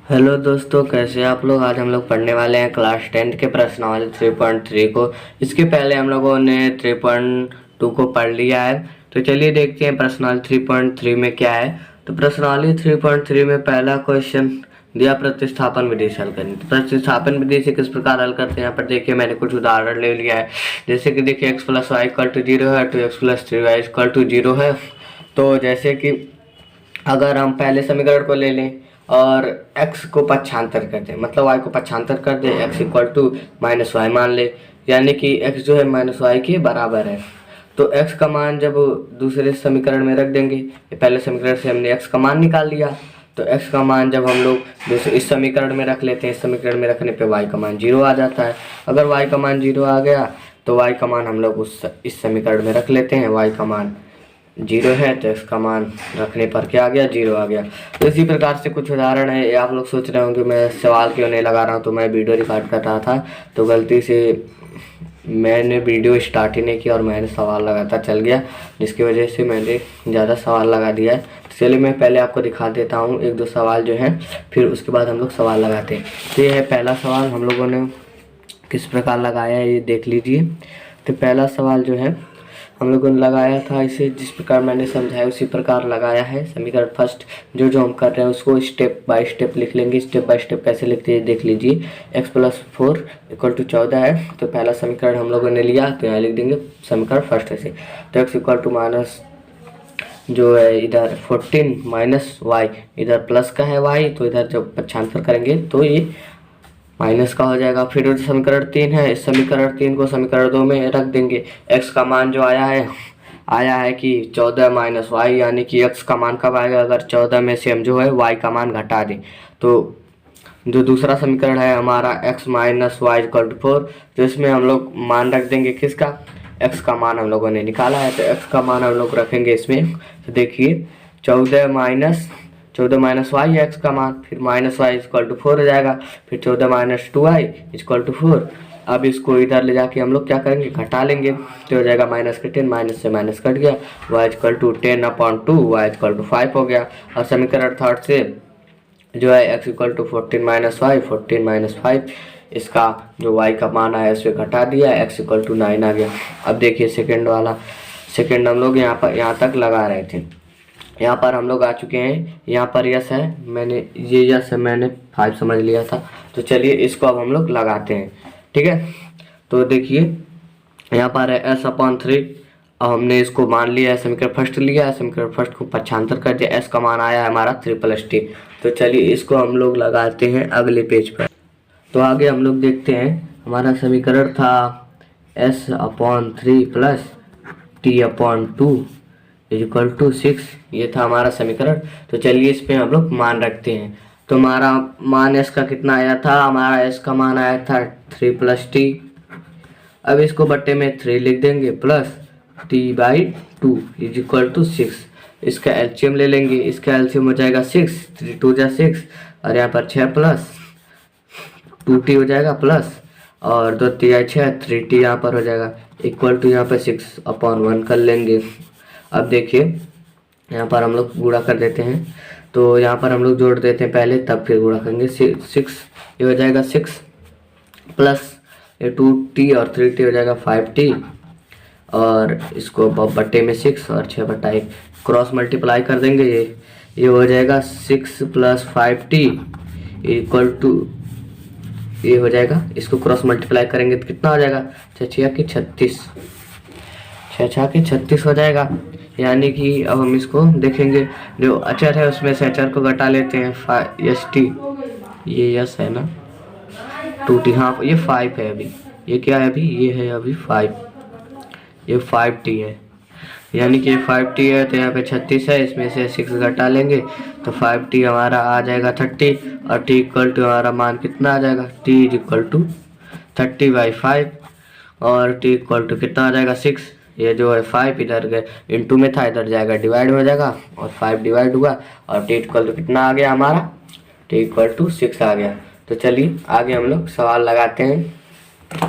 Hello दोस्तों, कैसे हैं आप लोग। आज हम लोग पढ़ने वाले हैं क्लास 10 के प्रश्नावली 3.3 को। इसके पहले हम लोगों ने 3.2 को पढ़ लिया है। तो चलिए देखते हैं प्रश्नावली 3.3 में क्या है। तो प्रश्नावली 3.3 में पहला क्वेश्चन दिया, प्रतिस्थापन विधि से हल करनी। तो प्रतिस्थापन विधि से किस प्रकार हल करते हैं, यहाँ पर देखिए मैंने कुछ उदाहरण ले लिया है। जैसे कि देखिए x + y = 0 है, तो x + 3y = 0 है। तो जैसे कि अगर हम पहले समीकरण को ले लें और x को पक्षांतर कर दें, मतलब y को पक्षांतर कर दें, x = -y मान ले, यानी कि x जो है -y के बराबर है। तो x का मान जब दूसरे समीकरण में रख देंगे, ये पहले समीकरण से हमने x का मान निकाल लिया, तो x का मान जब हम लोग दूसरे इस समीकरण में रख लेते हैं, इस समीकरण में रखने पे y का मान 0 आ जाता है। अगर y का मान 0 आ गया तो y का मान हम लोग इस समीकरण में रख लेते हैं, y का मान 0 है तो इसका मान रखने पर क्या आ गया, 0 आ गया। तो इसी प्रकार से कुछ उदाहरण है। आप लोग सोच रहे होंगे मैं सवाल क्यों नहीं लगा रहा हूँ, तो मैं वीडियो रिकॉर्ड कर रहा था, तो गलती से मैंने वीडियो स्टार्ट ही नहीं किया और मैंने सवाल लगाता चल गया, जिसकी वजह से मैंने ज़्यादा सवाल लगा दिया है। तो चलिए मैं पहले आपको दिखा देता हूँ एक दो सवाल जो हैं, फिर उसके बाद हम लोग सवाल लगाते हैं। तो ये है पहला सवाल, हम लोगों ने किस प्रकार लगाया है ये देख लीजिए। तो पहला सवाल जो है हम लोगों ने लगाया था, इसे जिस प्रकार मैंने समझाया उसी प्रकार लगाया है। समीकरण फर्स्ट जो हम कर रहे हैं उसको स्टेप बाय स्टेप लिख लेंगे। स्टेप बाय स्टेप कैसे लिखते हैं देख लीजिए। x + 4 = 14 है, तो पहला समीकरण हम लोगों ने लिया, तो यहाँ लिख देंगे समीकरण फर्स्ट से। तो x = माइनस जो है इधर 14 - y, इधर प्लस का है y, तो इधर जब पक्षांतर करेंगे तो ये माइनस का हो जाएगा। फिर समीकरण 3 है, इस समीकरण 3 को समीकरण 2 में रख देंगे। x का मान जो आया है कि 14 - y, यानी कि x का मान कब आएगा, अगर 14 में से हम जो है y का मान घटा दें। तो जो दूसरा समीकरण है हमारा x - y = 4, तो इसमें हम लोग मान रख देंगे किसका, x का मान हम लोगों ने निकाला है, तो x का मान हम लोग रखेंगे इसमें। तो देखिए 14 - y है x का मान, फिर -y = 4 हो जाएगा, फिर 14 - 2y = 4। अब इसको इधर ले जाके हम लोग क्या करेंगे, घटा लेंगे, तो हो जाएगा -10, माइनस से माइनस कट गया, y = 10/2, y = 5 हो गया। और समीकरण थर्ड से जो है x = 14 - y, 14 - 5, इसका जो y का मान आया इससे घटा दिया, x = 9 आ गया। अब देखिए सेकेंड वाला, सेकेंड हम लोग यहाँ तक लगा रहे थे, यहाँ पर हम लोग आ चुके हैं। यहाँ पर यस है, मैंने ये यस है, मैंने 5 समझ लिया था। तो चलिए इसको अब हम लोग लगाते हैं, ठीक है। तो देखिए यहाँ पर है s/3, अब हमने इसको मान लिया है, समीकरण फर्स्ट लिया है, समीकरण फर्स्ट को पक्षांतर कर दिया, s का मान आया है हमारा 3 + t। तो चलिए इसको हम लोग लगाते हैं अगले पेज पर। तो आगे हम लोग देखते हैं, हमारा समीकरण था s/3 + t/2 = 6, ये था हमारा समीकरण। तो चलिए इस पे हम लोग मान रखते हैं। तो हमारा मान s का कितना आया था, हमारा s का मान आया था 3 + t। अब इसको बट्टे में 3 लिख देंगे, प्लस t/2 = 6। इसका एलसीएम ले लेंगे, इसका एलसीएम हो जाएगा 6, 3 2 जा 6, और यहाँ पर 6 प्लस 2t हो जाएगा, प्लस और 2 3 6, 3t यहाँ पर हो जाएगा, इक्वल टू यहाँ पर 6/1 कर लेंगे। अब देखिए यहाँ पर हम लोग गुणा कर देते हैं, तो यहाँ पर हम लोग जोड़ देते हैं पहले, तब फिर गुणा करेंगे। 6 ये हो जाएगा 6 प्लस ये 2t और 3t हो जाएगा 5t, और इसको बट्टे में 6 और 6/1 क्रॉस मल्टीप्लाई कर देंगे, ये हो जाएगा 6 + 5t = ये हो जाएगा। इसको क्रॉस मल्टीप्लाई करेंगे तो कितना हो जाएगा, 6 के 36, 6 के 36 हो जाएगा। यानी कि अब हम इसको देखेंगे, जो अचर है उसमें से अचर को घटा लेते हैं, st, ये यस है ना, 2t, हाँ ये 5 है अभी, ये क्या है अभी, ये है अभी 5, ये 5t है, यानी कि 5t है, तो यहाँ पे 36 है, इसमें से 6 घटा लेंगे तो 5t हमारा आ जाएगा 30, और t = हमारा मान कितना आ जाएगा, t = 30/5, और t = कितना आ जाएगा 6, ये जो है 5 इधर गए इंटू में था, इधर जाएगा डिवाइड हो जाएगा, और 5 डिवाइड हुआ, और t = कितना आ गया हमारा, t = 6 आ गया। तो चलिए आगे हम लोग सवाल लगाते हैं।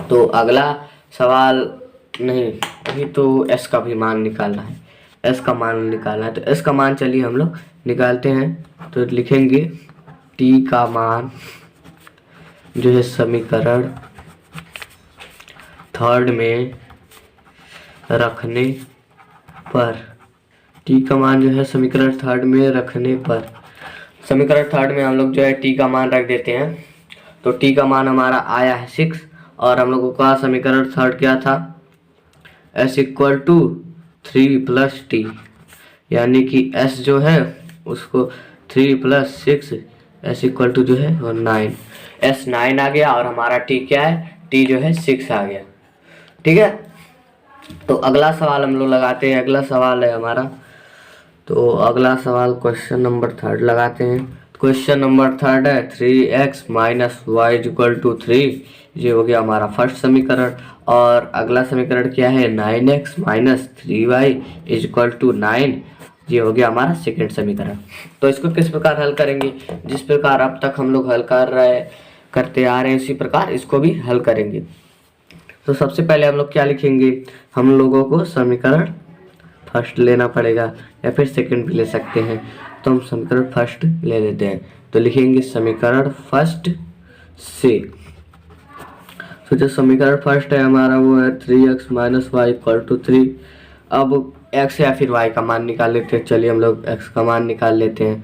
तो अगला सवाल नहीं, अभी तो s का भी मान निकालना है, s का मान निकालना है, तो s का मान चलिए हम लोग निकालते हैं। तो लिखेंगे टी का मान जो है समीकरण थर्ड में रखने पर, टी का मान जो है समीकरण थर्ड में रखने पर, समीकरण थर्ड में हम लोग जो है टी का मान रख देते हैं। तो टी का मान हमारा आया है 6 और हम लोगों का समीकरण थर्ड क्या था, s equal to 3 plus t, यानी कि s जो है उसको 3 प्लस 6, s इक्वल टू जो है वो 9, s 9 आ गया और हमारा t क्या है, t जो है 6 आ गया। ठीक है, तो अगला सवाल हम लोग लगाते हैं। अगला सवाल है हमारा, तो अगला सवाल क्वेश्चन नंबर थर्ड लगाते हैं। क्वेश्चन नंबर थर्ड है 3x minus y equal to 3, ये हो गया हमारा फर्स्ट समीकरण। और अगला समीकरण क्या है, 9x minus 3y equal to 9, ये हो गया हमारा सेकेंड समीकरण। तो इसको किस प्रकार हल करेंगे, जिस प्रकार अब तक हम लोग हल करते आ रहे हैं उसी प्रकार इसको भी हल करेंगे। तो सबसे पहले हम लोग क्या लिखेंगे, हम लोगों को समीकरण फर्स्ट लेना पड़ेगा या फिर सेकंड भी ले सकते हैं। तो हम समीकरण फर्स्ट ले लेते हैं, तो लिखेंगे समीकरण फर्स्ट से। तो जो समीकरण फर्स्ट है हमारा वो है 3x minus y equal to 3। अब x या फिर y का मान निकाल लेते हैं। चलिए हम लोग x का मान निकाल लेते हैं।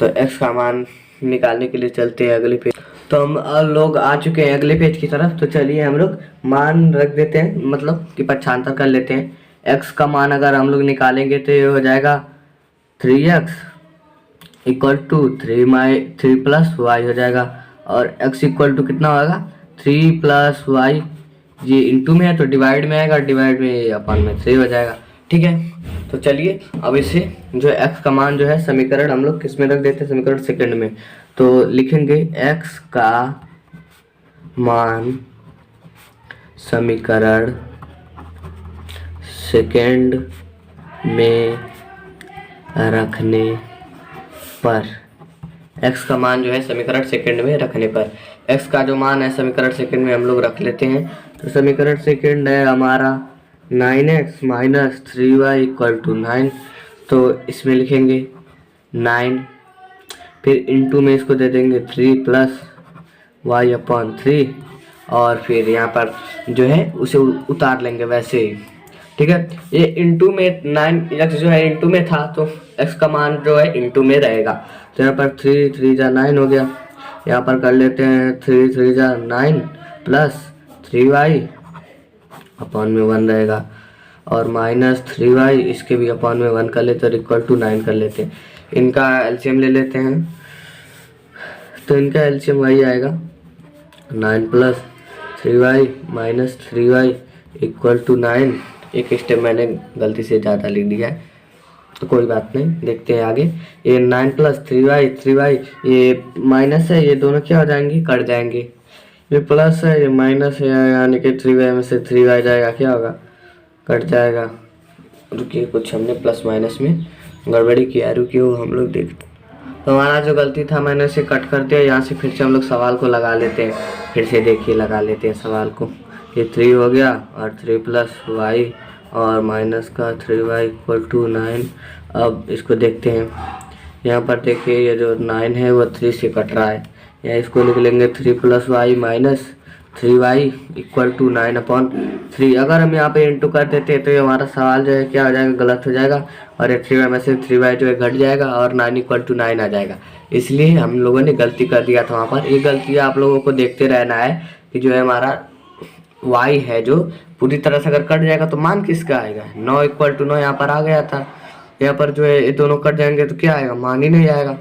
तो x का मान निकालने के लिए चलते हैं अगले पेज। तो हम लोग आ चुके हैं अगले पेज की तरफ। तो चलिए हम लोग मान रख देते हैं, मतलब कि पक्षांतर कर लेते हैं। x का मान अगर हम लोग निकालेंगे तो ये हो जाएगा 3x equal to 3 plus Y हो जाएगा। और x इक्वल टू कितना होगा, 3 प्लस वाई, ये इंटू में है तो डिवाइड में आएगा, डिवाइड में अपन में 3 हो जाएगा। ठीक है, तो चलिए अब इसे जो x का मान जो है समीकरण हम लोग किस में रख देते हैं, समीकरण सेकंड में। तो लिखेंगे x का मान समीकरण सेकंड में रखने पर, x का मान जो है समीकरण सेकंड में रखने पर, x का जो मान है समीकरण सेकंड में हम लोग रख लेते हैं। तो समीकरण सेकंड है हमारा 9x minus 3y equal to 9। तो इसमें लिखेंगे 9, फिर इंटू में इसको दे देंगे 3 प्लस वाई अपॉन 3, और फिर यहाँ पर जो है उसे उतार लेंगे वैसे ही। ठीक है, ये इंटू में 9x जो है इंटू में था तो x का मान जो है इंटू में रहेगा। तो यहाँ पर 3 3 जा 9 हो गया। यहाँ पर कर लेते हैं 3 3 जा 9 प्लस 3y अपॉन में 1 रहेगा, और माइनस 3y इसके भी अपॉन में 1 कर लेते हैं और इक्वल टू 9 कर लेते हैं। इनका एलसीएम ले लेते हैं, तो इनका एलसीएम वही आएगा 9 plus 3y minus 3y equal to 9। एक स्टेप मैंने गलती से ज़्यादा लिख दिया है, तो कोई बात नहीं, देखते हैं आगे। ये 9 प्लस 3y ये माइनस है, ये दोनों क्या हो जाएंगे, कट जाएंगे। ये प्लस है, ये माइनस है, यानी कि 3y में से 3y जाएगा, क्या होगा, कट जाएगा। रुकिए, कुछ हमने प्लस माइनस में गड़बड़ी किया, रुकिए वो हम लोग देखते। तो हमारा जो गलती था मैंने इसे कट कर दिया। यहाँ से फिर से हम लोग सवाल को लगा लेते हैं, फिर से देखिए लगा लेते हैं सवाल को। ये 3 हो गया और 3 प्लस वाई और माइनस का 3y इक्वल टू 9। अब इसको देखते हैं, यहाँ पर देखिए ये जो 9 है वो 3 से कट रहा है, या इसको लिख लेंगे 3 plus y minus 3y equal to 9 upon 3। अगर हम यहाँ पे इंटू कर देते हैं तो ये हमारा सवाल जो है क्या हो जाएगा, गलत हो जाएगा, और ये 3y में से 3y जो है घट जाएगा और 9 इक्वल टू 9 आ जाएगा। इसलिए हम लोगों ने गलती कर दिया था वहाँ पर। ये गलती आप लोगों को देखते रहना है कि जो है हमारा y है जो पूरी तरह से अगर कट जाएगा तो मान किसका आएगा, 9 इक्वल टू 9 यहाँ पर आ गया था। यहाँ पर जो है ये दोनों कट जाएंगे तो क्या आएगा, मान ही नहीं आएगा।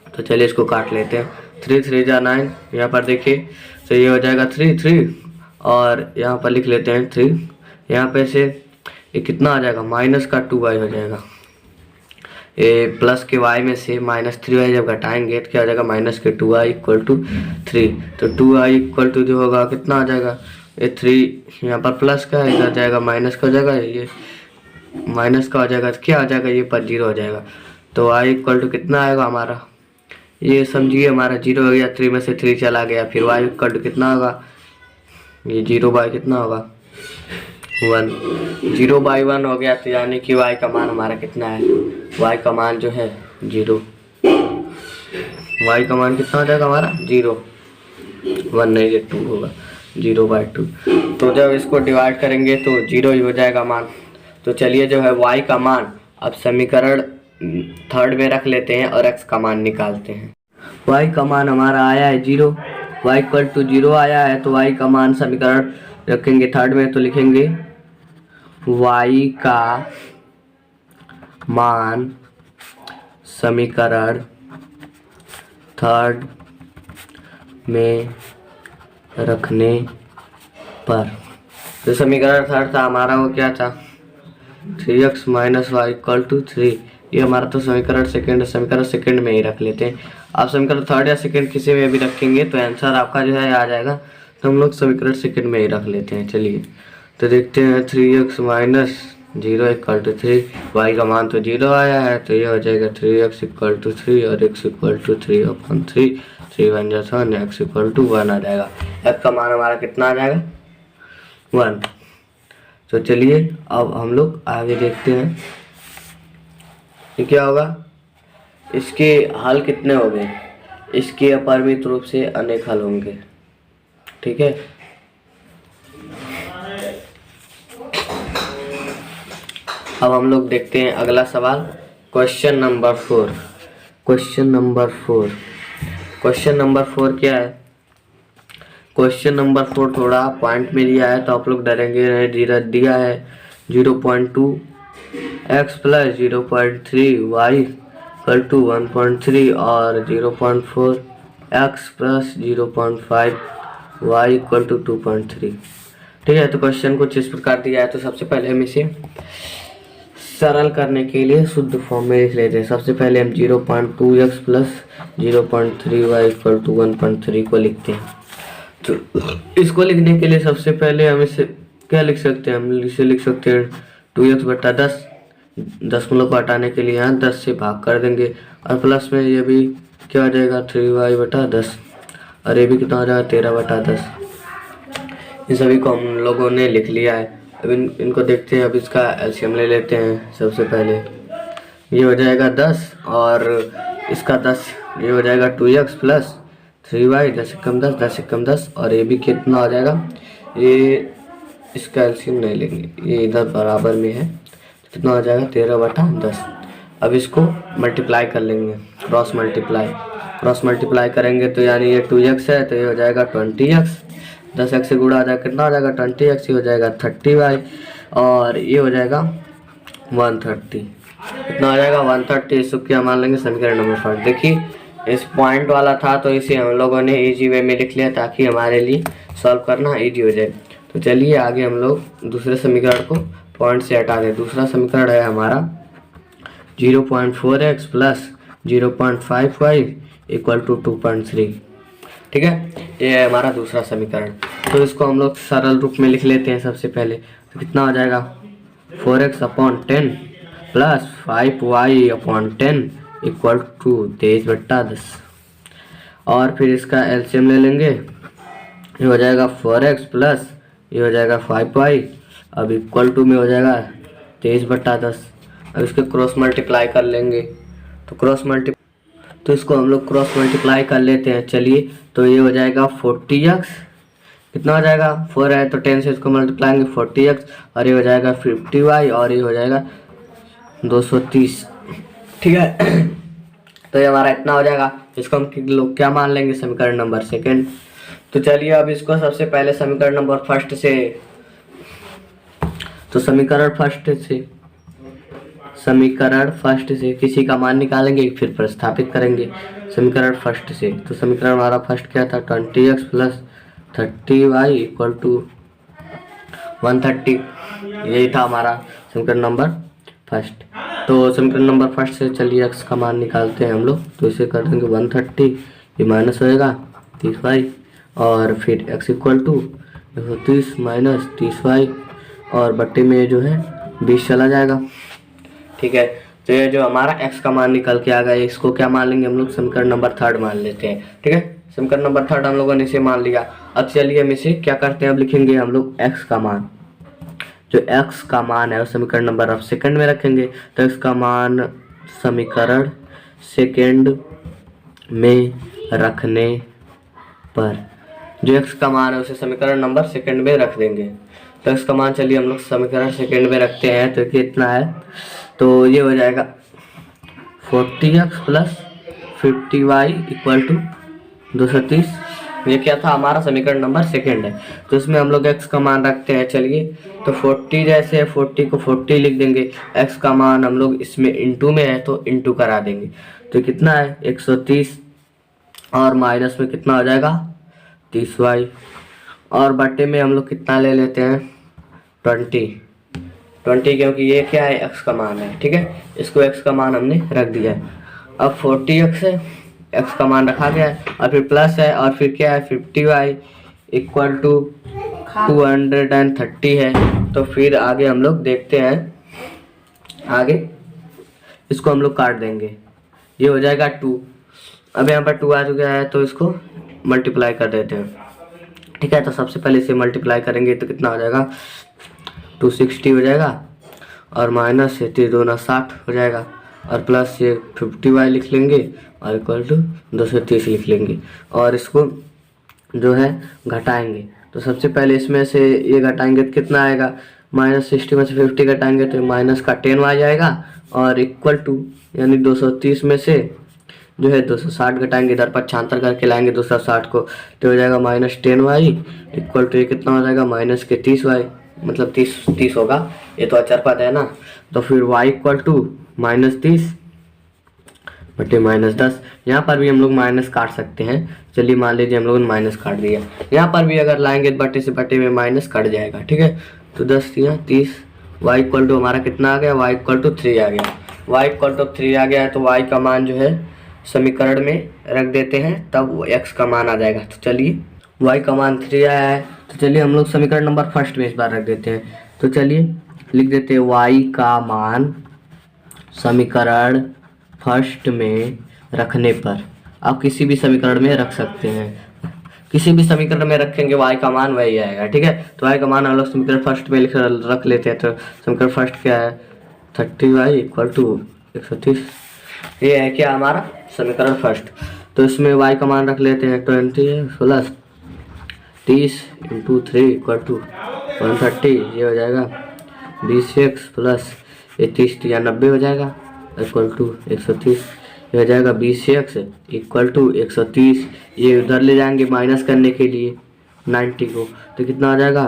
तो चलिए इसको काट लेते हैं। 3 3 जा 9, यहाँ पर देखिए तो ये हो जाएगा 3 3, और यहाँ पर लिख लेते हैं 3। यहाँ पे से ये कितना आ जाएगा, माइनस का 2y हो जाएगा। ये प्लस के y में से माइनस 3y जब घटाएंगे तो क्या हो जाएगा, माइनस के 2y इक्वल टू 3। तो 2y इक्वल टू जो होगा कितना आ जाएगा, ये 3 यहाँ पर प्लस का है, इधर जाएगा माइनस का हो जाएगा, ये माइनस का हो जाएगा तो क्या हो जाएगा, ये पर 0 हो जाएगा। तो y इक्वल टू कितना आएगा हमारा, ये समझिए हमारा 0 हो गया, 3 में से 3 चला गया। फिर y इक्वल टू कितना होगा, ये 0 बाई कितना होगा 1, 0 बाई 1 हो गया। तो यानी कि y का मान हमारा कितना है, y का मान जो है 0। वाई का मान कितना हो जाएगा हमारा 0, 1 नहीं ये 2 होगा, 0/2। तो जब इसको डिवाइड करेंगे तो 0 ही हो जाएगा मान। तो चलिए जो है वाई का मान अब समीकरण थर्ड में रख लेते हैं और एक्स का मान निकालते हैं। वाई का मान हमारा आया है 0, वाई इक्वल टू 0 आया है, तो वाई का मान समीकरण रखेंगे थर्ड में, तो लिखेंगे वाई का मान समीकरण थर्ड में रखने पर, तो समीकरण थर्ड था हमारा वो क्या था 3x minus y equal to 3। ये हमारा तो समीकरण सेकंड, समीकरण सेकंड में ही रख लेते हैं। आप समीकरण थर्ड या सेकंड किसी में भी रखेंगे तो आंसर आपका जो है आ जाएगा, तो हम लोग समीकरण सेकंड में ही रख लेते हैं। चलिए तो देखते हैं 3x minus 0 equal to 3, Y का मान तो 0 आया है, तो ये हो जाएगा 3x इक्वल टू 3 और x इक्वल टू 3/3, 3 1 जा 1, x इक्वल टू 1 आ जाएगा। x का मान हमारा कितना आ जाएगा 1। तो चलिए अब हम लोग आगे देखते हैं ये क्या होगा। इसके हल कितने हो गए, इसके अपरिमित रूप से अनेक हल होंगे, ठीक है। अब हम लोग देखते हैं अगला सवाल, क्वेश्चन नंबर 4। क्वेश्चन नंबर 4 क्या है, क्वेश्चन नंबर 4 थोड़ा पॉइंट में दिया है तो आप लोग डरेंगे नहीं, दिया है 0.2 x plus 0.3 y equal to 1.3 और 0.4 x plus 0.5 y equal to 2.3, ठीक है। तो क्वेश्चन कुछ इस प्रकार दिया है, तो सबसे पहले हम इसे सरल करने के लिए शुद्ध फॉर्म में लिख लेते हैं। सबसे पहले हम 0.2x plus 0.3 y equal to 1.3 को लिखते हैं। तो इसको लिखने के लिए सबसे पहले हम इसे क्या लिख सकते हैं, हम इसे लिख सकते हैं 2x बटा 10, 10 को हटाने के लिए यहाँ 10 से भाग कर देंगे, और प्लस में ये भी क्या हो जाएगा 3y बटा 10, और ये भी कितना हो जाएगा 13 बटा 10। इन सभी को हम लोगों ने लिख लिया है। अब इनको देखते हैं, अब इसका एलसीएम ले लेते हैं। सबसे पहले ये हो जाएगा 10 और इसका 10, ये हो जाएगा 2x प्लस 3y, 10 कम 10, 10 कम 10, और ये भी कितना हो जाएगा, ये इसका एलसीएम नहीं लेंगे, ये इधर बराबर में है, तो कितना हो जाएगा 13 बटा 10। अब इसको मल्टीप्लाई कर लेंगे, क्रॉस मल्टीप्लाई करेंगे तो यानी ये 2x है तो ये हो जाएगा 20x, 10x से गुणा आ जाएगा, कितना हो जाएगा 20x, ये हो जाएगा 30y, और ये हो जाएगा 130, कितना हो जाएगा 130। इसको क्या मान लेंगे समीकरण नंबर 5। देखिए इस पॉइंट वाला था तो इसे हम लोगों ने इजी वे में लिख लिया ताकि हमारे लिए सॉल्व करना इजी हो जाए। तो चलिए आगे हम लोग दूसरे समीकरण को पॉइंट से हटा दें। दूसरा समीकरण है हमारा 0.4x plus 0.5y equal to 2.3, ठीक है। ये है हमारा दूसरा समीकरण। तो इसको हम लोग सरल रूप में लिख लेते हैं सबसे पहले। तो कितना हो जाएगा 4x upon 10 plus 5y upon 10 equal to 23 बट्टा 10, और फिर इसका एलसीएम ले लेंगे, ये हो जाएगा 4x प्लस ये हो जाएगा 5y, अब इक्वल टू में हो जाएगा 23 बट्टा 10। अब इसके क्रॉस मल्टीप्लाई कर लेंगे, तो इसको हम लोग क्रॉस मल्टीप्लाई कर लेते हैं। चलिए तो ये हो जाएगा 40x, कितना हो जाएगा 4 है तो 10 से इसको मल्टीप्लाई करेंगे 40x, और ये हो जाएगा 50y, और ये हो जाएगा 230, ठीक है। तो ये हमारा इतना हो जाएगा। इसको हम लोग क्या मान लेंगे समीकरण नंबर सेकंड। तो चलिए अब इसको सबसे पहले समीकरण नंबर फर्स्ट से, तो समीकरण फर्स्ट से किसी का मान निकालेंगे, फिर प्रतिस्थापित करेंगे समीकरण फर्स्ट से। तो समीकरण हमारा फर्स्ट क्या था 20x plus 30y equal to 130, यही था हमारा समीकरण नंबर फर्स्ट। तो समीकरण नंबर फर्स्ट से चलिए x का मान निकालते हैं हम लोग। तो इसे कर देंगे 130, ये माइनस होएगा 30y, और फिर x equal to 130 minus 30y, और बट्टे में जो है 20 चला जाएगा, ठीक है। तो ये जो हमारा x का मान निकल के आ गया, इसको क्या मान लेंगे हम लोग समीकरण नंबर थर्ड मान लेते हैं, ठीक है। समीकरण नंबर थर्ड हम लोगों ने इसे मान लिया। अब चलिए हम इसे क्या करते हैं, अब लिखेंगे हम लोग x का मान, जो x का मान है उस समीकरण नंबर अब सेकंड में रखेंगे। तो x का मान समीकरण सेकंड में रखने पर जो x का मान है उसे समीकरण नंबर सेकंड में रख देंगे। तो x का मान चलिए हम लोग समीकरण सेकंड में रखते हैं, तो कितना है, तो ये हो जाएगा 40x plus 50y equal to 230। ये क्या था, हमारा समीकरण नंबर सेकंड है, तो इसमें हम लोग x का मान रखते हैं। चलिए तो 40 जैसे 40 को 40 लिख देंगे, x का मान हम लोग इसमें इंटू में है तो इंटू करा देंगे, तो कितना है 130 और माइनस में कितना हो जाएगा 30y और बटे में हम लोग कितना ले लेते हैं 20 क्योंकि ये क्या है x का मान है। ठीक है, इसको x का मान हमने रख दिया है। अब 40x है, x का मान रखा गया है और फिर प्लस है और फिर क्या है 50y इक्वल टू 230 है। तो फिर आगे हम लोग देखते हैं, आगे इसको हम लोग काट देंगे, ये हो जाएगा 2। अब यहाँ पर 2 आ चुका है तो इसको मल्टीप्लाई कर देते हैं। ठीक है, तो सबसे पहले इसे मल्टीप्लाई करेंगे तो कितना हो जाएगा 260 हो जाएगा और माइनस से 3 दूना 60 हो जाएगा और प्लस ये 50y लिख लेंगे और इक्वल टू 230 लिख लेंगे और इसको जो है घटाएंगे। तो सबसे पहले इसमें से ये घटाएंगे तो कितना आएगा, -60 में से 50 घटाएंगे तो माइनस का 10 आ जाएगा और इक्वल टू यानी 230 में से जो है 260 घटाएंगे, इधर पक्षांतर करके लाएंगे 260 को, तो हो जाएगा -10y इक्वल टू ये कितना हो जाएगा -30y, मतलब 30 होगा, ये तो अचर पद है ना। तो फिर y इक्वल टू -30 बटे -10। यहाँ पर भी हम लोग माइनस काट सकते हैं। चलिए मान लीजिए हम लोगों ने माइनस काट दिया, यहाँ पर भी अगर लाएंगे तो बटे से बटे में माइनस कट जाएगा। ठीक है, तो 10 या 30, y इक्वल टू हमारा कितना आ गया, y इक्वल टू 3 आ गया। y इक्वल टू 3 आ गया है तो y का मान जो है समीकरण में रख देते हैं, तब x का मान आ जाएगा। तो चलिए y का मान 3 आया है, तो चलिए हम लोग समीकरण नंबर फर्स्ट में इस बार रख देते हैं। तो चलिए लिख देते हैं y का मान समीकरण फर्स्ट में रखने पर। आप किसी भी समीकरण में रख सकते हैं, किसी भी समीकरण में रखेंगे y का मान वही आएगा। ठीक है, तो y का मान हम लोग समीकरण फर्स्ट में रख लेते हैं। तो समीकरण फर्स्ट क्या है 30y इक्वल टू 130, ये है क्या हमारा समीकरण फर्स्ट। तो इसमें y का मान रख लेते हैं 20 प्लस 30 इंटू 3 इक्वल टू 130, ये हो जाएगा 20x प्लस 30 या 90 हो जाएगा इक्वल टू 130, ये हो जाएगा 20x इक्वल टू 130। ये उधर ले जाएंगे माइनस करने के लिए 90 को, तो कितना हो जाएगा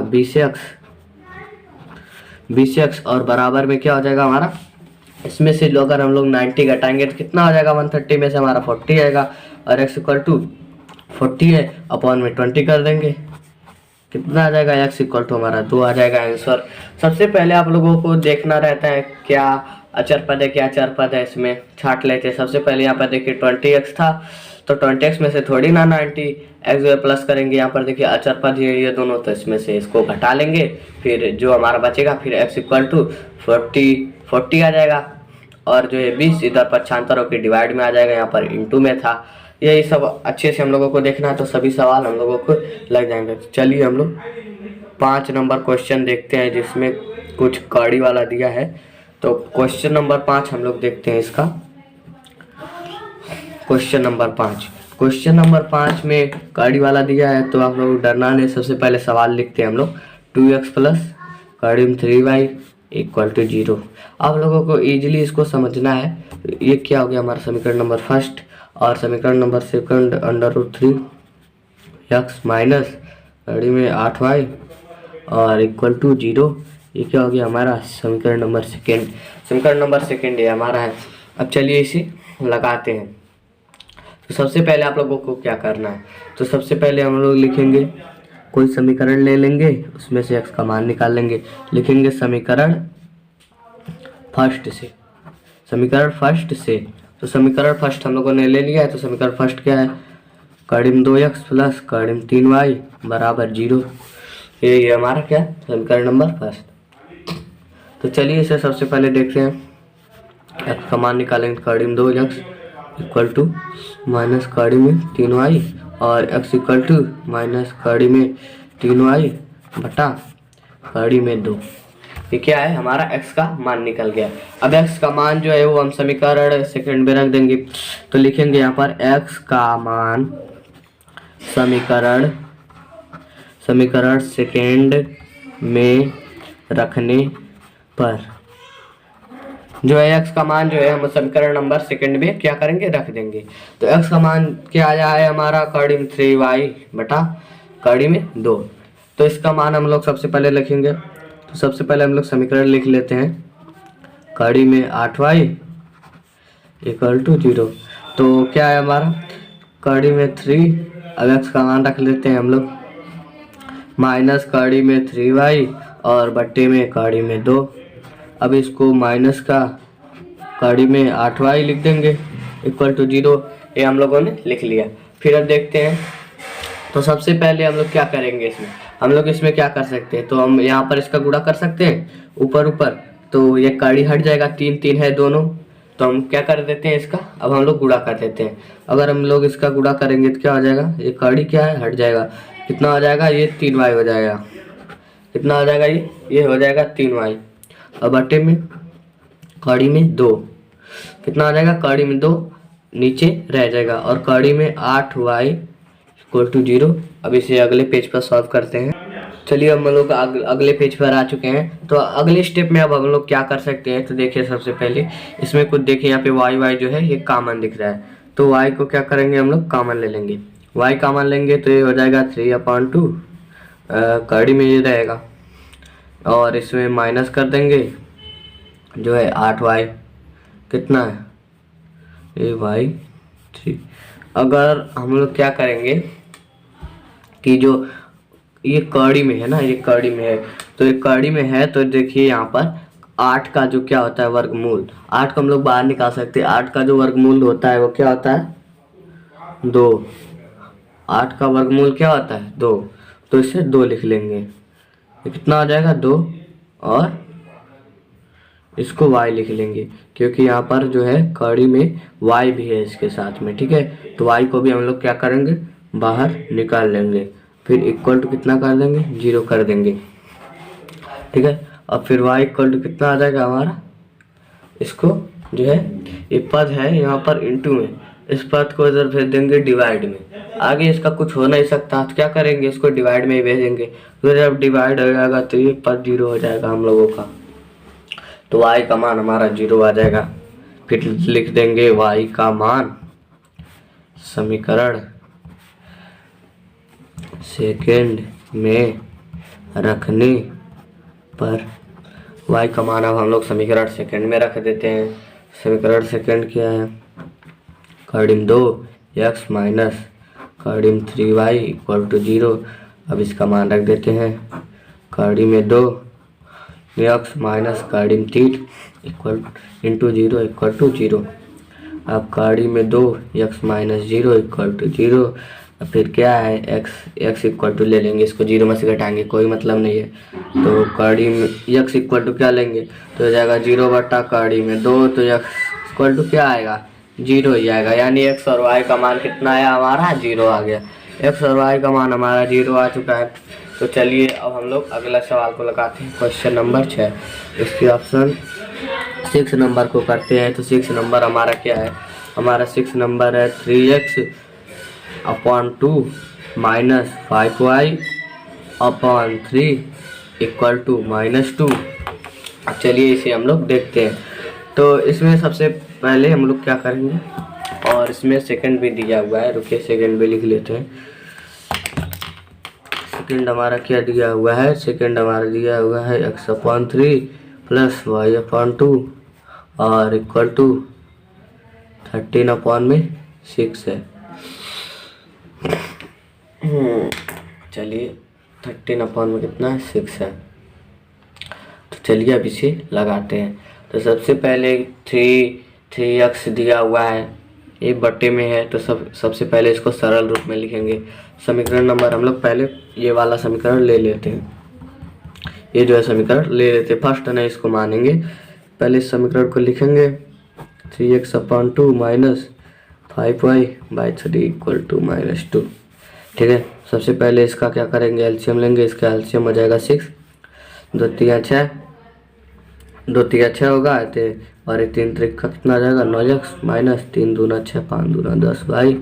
20x और बराबर में क्या हो जाएगा हमारा, इसमें से अगर हम लोग 90 घटाएंगे तो कितना हो जाएगा 130 में से हमारा 40 आएगा और x इक्वल टू 40 है, अपॉन में 20 कर देंगे, कितना आ जाएगा x इक्वल टू हमारा 2 आ जाएगा आंसर। सबसे पहले आप लोगों को देखना रहता है क्या अचर पद है क्या चर पद है, इसमें छाट लेते हैं। सबसे पहले यहाँ पर देखिए 20x था, तो 20x में से थोड़ी ना 90x जो है प्लस करेंगे, यहाँ पर देखिए अचर पद ये दोनों, तो इसमें से इसको घटा लेंगे, फिर जो हमारा बचेगा फिर x इक्वल टू 40 आ जाएगा और जो है 20 इधर पक्षांतर होकर डिवाइड में आ जाएगा, यहाँ पर इंटू में था। यही सब अच्छे से हम लोगों को देखना है, तो सभी सवाल हम लोगों को लग जाएंगे। चलिए हम लोग 5 नंबर क्वेश्चन देखते हैं जिसमें कुछ कड़ी वाला दिया है। तो क्वेश्चन नंबर 5 हम लोग देखते हैं इसका। क्वेश्चन नंबर 5 में कड़ी वाला दिया है, तो आप लोग डरना नहीं। सबसे पहले सवाल लिखते हैं हम लोग 2x प्लस कड़ी में 3y इक्वल टू 0। आप लोगों को इजीली इसको समझना है। ये क्या हो गया हमारा समीकरण नंबर फर्स्ट और समीकरण नंबर सेकंड √3x माइनस कड़ी में 8y और इक्वल टू 0। ये क्या हो गया हमारा समीकरण नंबर सेकंड ये हमारा है। अब चलिए इसे लगाते हैं। तो सबसे पहले आप लोगों को क्या करना है, तो सबसे पहले हम लोग लिखेंगे कोई समीकरण ले लेंगे, उसमें से x का मान निकाल लेंगे। लिखेंगे समीकरण फर्स्ट से। तो समीकरण फर्स्ट हम लोगों ने ले लिया है। तो समीकरण फर्स्ट क्या है, कड़िम 2x प्लस कड़िम 3y बराबर 0। ये हमारा क्या समीकरण नंबर फर्स्ट। तो चलिए इसे सबसे पहले देखते हैं। x का मान निकालेंगे, कड़िम 2x इक्वल टू माइनस कड़ी में 3y और x इक्वल टू माइनस कड़ी में 3y बटा कड़ी में 2। ये क्या है, हमारा x का मान निकल गया। अब x का मान जो है वो हम समीकरण सेकंड में रख देंगे। तो लिखेंगे यहाँ पर x का मान समीकरण सेकंड में रखने पर जो है x का मान जो है हम समीकरण नंबर सेकंड में क्या करेंगे, रख देंगे। तो x का मान क्या आया है हमारा, कड़ी में 3y बटा कड़ी में 2। तो इसका मान हम लोग सबसे पहले लिखेंगे। तो सबसे पहले हम लोग समीकरण लिख लेते हैं, कड़ी में 8y इक्वल टू 0। तो क्या है हमारा, कड़ी में 3, अब x का मान रख लेते हैं हम लोग, माइनस कड़ी में 3y और बट्टे में कड़ी में 2। अब इसको माइनस का कड़ी में 8y लिख देंगे इक्वल टू 0। ये हम लोगों ने लिख लिया। फिर अब देखते हैं, तो सबसे पहले हम लोग क्या करेंगे, हम लोग इसमें क्या कर सकते हैं, तो हम यहाँ पर इसका गुणा कर सकते हैं ऊपर ऊपर। तो ये कड़ी हट जाएगा, 3 3 है दोनों, तो हम क्या कर देते हैं इसका, अब हम लोग गुणा कर देते हैं। अगर हम लोग इसका गुणा करेंगे तो क्या हो जाएगा, ये कड़ी क्या है हट जाएगा, कितना हो जाएगा, ये 3y हो जाएगा। कितना हो जाएगा, ये हो जाएगा 3y। अब बटे में कड़ी में 2, कितना हो जाएगा, कड़ी में 2 नीचे रह जाएगा और कड़ी में 8y इक्वल टू 0। अब इसे अगले पेज पर सॉल्व करते हैं। चलिए हम लोग अगले पेज पर आ चुके हैं। तो अगले स्टेप में अब हम लोग क्या कर सकते हैं, तो देखिए सबसे पहले इसमें कुछ देखिए, यहाँ पे y जो है ये कॉमन दिख रहा है। तो y को क्या करेंगे, हम लोग कॉमन ले लेंगे। y कॉमन लेंगे तो ये हो जाएगा 3/2, कड़ी में ये रहेगा और इसमें माइनस कर देंगे जो है 8y, कितना है ये y3। अगर हम लोग क्या करेंगे कि जो ये कड़ी में है ना, ये कड़ी में है, तो ये कड़ी में है तो देखिए यहाँ पर 8 का जो क्या होता है वर्गमूल, 8 को हम लोग बाहर निकाल सकते हैं। 8 का जो वर्गमूल होता है वो क्या होता है, 2। 8 का वर्गमूल क्या होता है, 2। तो इसे 2 लिख लेंगे, ये कितना हो जाएगा 2, और इसको y लिख लेंगे क्योंकि यहाँ पर जो है कड़ी में y भी है इसके साथ में, ठीक है। तो y को भी हम लोग क्या करेंगे, बाहर निकाल लेंगे, फिर इक्वल टू कितना कर देंगे, 0 कर देंगे, ठीक है। अब फिर y इक्वल टू कितना आ जाएगा हमारा, इसको जो है ये पद है यहाँ पर इंटू में, इस पद को इधर भेज देंगे डिवाइड में। आगे इसका कुछ हो नहीं सकता तो क्या करेंगे, इसको डिवाइड में ही भेजेंगे। तो जब डिवाइड हो जाएगा तो ये पद 0 हो जाएगा हम लोगों का। तो y का मान हमारा 0 आ जाएगा। फिर लिख देंगे y का मान समीकरण सेकंड में रखने पर, y का मान अब हम लोग समीकरण सेकंड में रख देते हैं। समीकरण सेकंड क्या है, कड़ी में 2x माइनस कड़ी में 3y इक्वल टू 0। अब इसका मान रख देते हैं, कड़ी में 2x माइनस कड़ी में 3 इक्वल इंटू 0 इक्वल टू 0। अब कड़ी में 2x माइनस 0 इक्वल टू 0। अब फिर क्या है, x इक्वल टू ले लेंगे, इसको 0 में से घटाएंगे, कोई मतलब नहीं है। तो कड़ी में x इक्वल टू क्या लेंगे, तो हो जाएगा 0 बटा कड़ी में 2। तो x इक्वल टू क्या आएगा, 0 ही आएगा। यानी x और y का मान कितना आया हमारा, 0 आ गया। x और y का मान हमारा 0 आ चुका है। तो चलिए अब हम लोग अगला सवाल को लगाते हैं, क्वेश्चन नंबर 6। इसके ऑप्शन 6 नंबर को करते हैं। तो 6 नंबर हमारा क्या है, हमारा 6 नंबर है 3x/2 minus 5y/3 equal to -2। चलिए इसे हम लोग देखते हैं। तो इसमें सबसे पहले हम लोग क्या करेंगे, और इसमें सेकंड भी दिया हुआ है, रुकिए सेकंड भी लिख लेते हैं। सेकंड हमारा क्या दिया हुआ है, सेकंड हमारा दिया हुआ है x/3 प्लस y/2 और इक्वल टू 13/6 है। चलिए 13 में कितना है, 6 है। तो चलिए अब इसे लगाते हैं। तो सबसे पहले 3x दिया हुआ है, ये बट्टे में है, तो सबसे पहले इसको सरल रूप में लिखेंगे। समीकरण नंबर हम लोग पहले ये वाला समीकरण ले लेते हैं, ये जो है समीकरण ले लेते हैं, फर्स्ट नहीं इसको मानेंगे। पहले इस समीकरण को लिखेंगे 3x/2 minus 5y/3 equal to -2, ठीक है। सबसे पहले इसका क्या करेंगे, एलसीएम लेंगे। इसका एलसीएम हो जाएगा 6, 2 3 6, दो तिया 6 होगा तो और ये 3 त्रिक का कितना आ जाएगा 9x माइनस 3 दूना 6 5 दूना 10 भाई।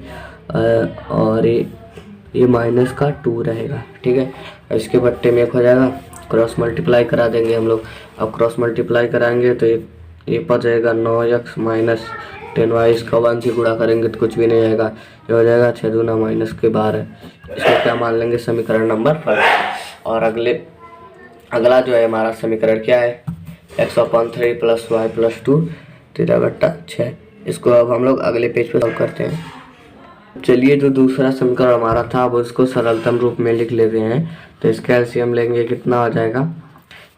और ये माइनस का 2 रहेगा। ठीक है, इसके बट्टे में 1 हो जाएगा, क्रॉस मल्टीप्लाई करा देंगे हम लोग। अब क्रॉस मल्टीप्लाई कराएंगे तो ये पर जाएगा 9x माइनस 10y। इसका 1 से गुणा करेंगे तो कुछ भी नहीं आएगा, ये हो जाएगा 6 दूना माइनस के 12। इसको क्या मान लेंगे समीकरण नंबर 1। और अगला जो है हमारा समीकरण क्या है x/3 + y + 2 13/6। इसको अब हम लोग अगले पेज पे सॉल्व करते हैं। चलिए जो दूसरा समीकरण हमारा था वो इसको सरलतम रूप में लिख लेते हैं। तो इसका एलसीएम लेंगे, कितना हो जाएगा,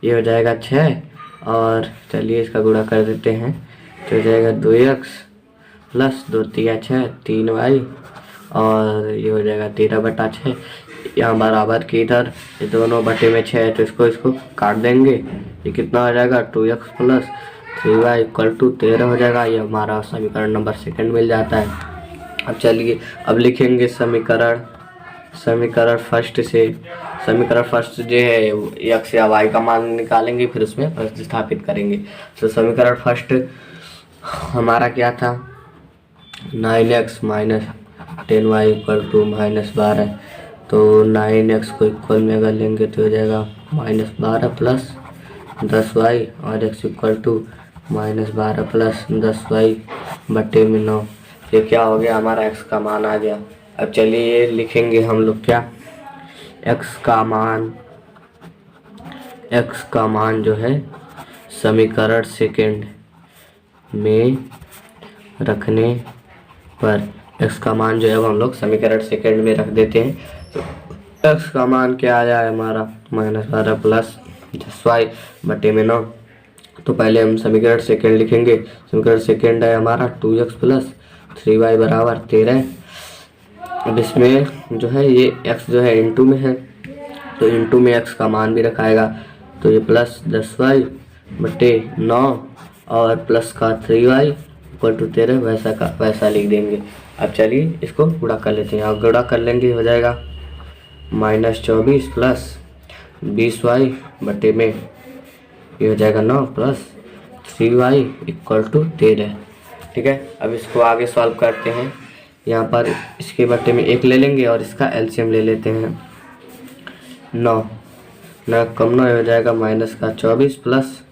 ये हो जाएगा 6। और चलिए इसका गुणा कर देते हैं तो हो जाएगा 2x प्लस 2 तिया 6 3y। और ये हो जाएगा 13/6। यहाँ बराबर की इधर ये दोनों बटे में 6 है तो इसको काट देंगे। ये कितना हो जाएगा 2x प्लस 3y = 13 हो जाएगा। ये हमारा समीकरण नंबर 2 मिल जाता है। अब चलिए अब लिखेंगे समीकरण फर्स्ट से। समीकरण फर्स्ट जो है x या y का मान निकालेंगे, फिर उसमें प्रतिस्थापित करेंगे। तो समीकरण फर्स्ट हमारा क्या था 9x माइनस 10y = -12। तो 9x को इक्वल में अगर लेंगे तो हो जाएगा -12 प्लस 10y और x = -12 प्लस 10y बटे में 9। ये क्या हो गया, हमारा x का मान आ गया। अब चलिए ये लिखेंगे हम लोग क्या, x का मान जो है समीकरण सेकंड में रखने पर x का मान जो है वो हम लोग समीकरण सेकंड में रख देते हैं। तो x का मान क्या आया है हमारा -12 प्लस 10y बटे में 9। तो पहले हम समीकरण सेकंड लिखेंगे। समीकरण सेकंड है हमारा 2x प्लस 3y = 13। अब इसमें जो है ये x जो है इंटू में है तो इंटू में x का मान भी रखाएगा। तो ये प्लस 10y बटे 9 और प्लस का 3y = 13 वैसा का वैसा लिख देंगे। अब चलिए इसको गुणा कर लेते हैं। अब गुणा कर लेंगे हो जाएगा -24 प्लस 20y बटे में ये हो जाएगा 9 प्लस 3y = 13। ठीक है, अब इसको आगे सॉल्व करते हैं। यहाँ पर इसके बटे में 1 ले लेंगे और इसका एलसीएम ले लेते हैं। 9 कम 9 हो जाएगा -24 प्लस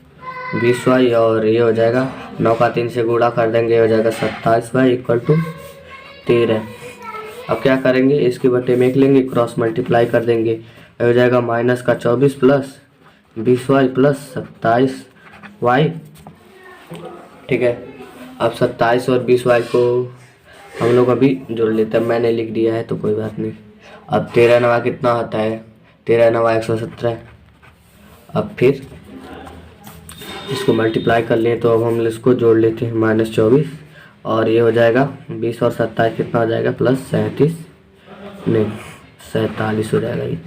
20y और ये हो जाएगा 9 का 3 से गुणा कर देंगे, हो जाएगा 27y = 13। अब क्या करेंगे, इसके बटे में 1 लेंगे, क्रॉस मल्टीप्लाई कर देंगे, हो जाएगा -24 प्लस 20y प्लस 27y। ठीक है, अब 27 और 20y को हम लोग अभी जोड़ लेते हैं। मैंने लिख दिया है तो कोई बात नहीं। अब 13 9 कितना होता है, 13 9 117। अब फिर इसको मल्टीप्लाई कर लें तो अब हम इसको जोड़ लेते हैं -24 और ये हो जाएगा 20 और 27 कितना हो जाएगा +37 नहीं 47 हो जाएगा। ये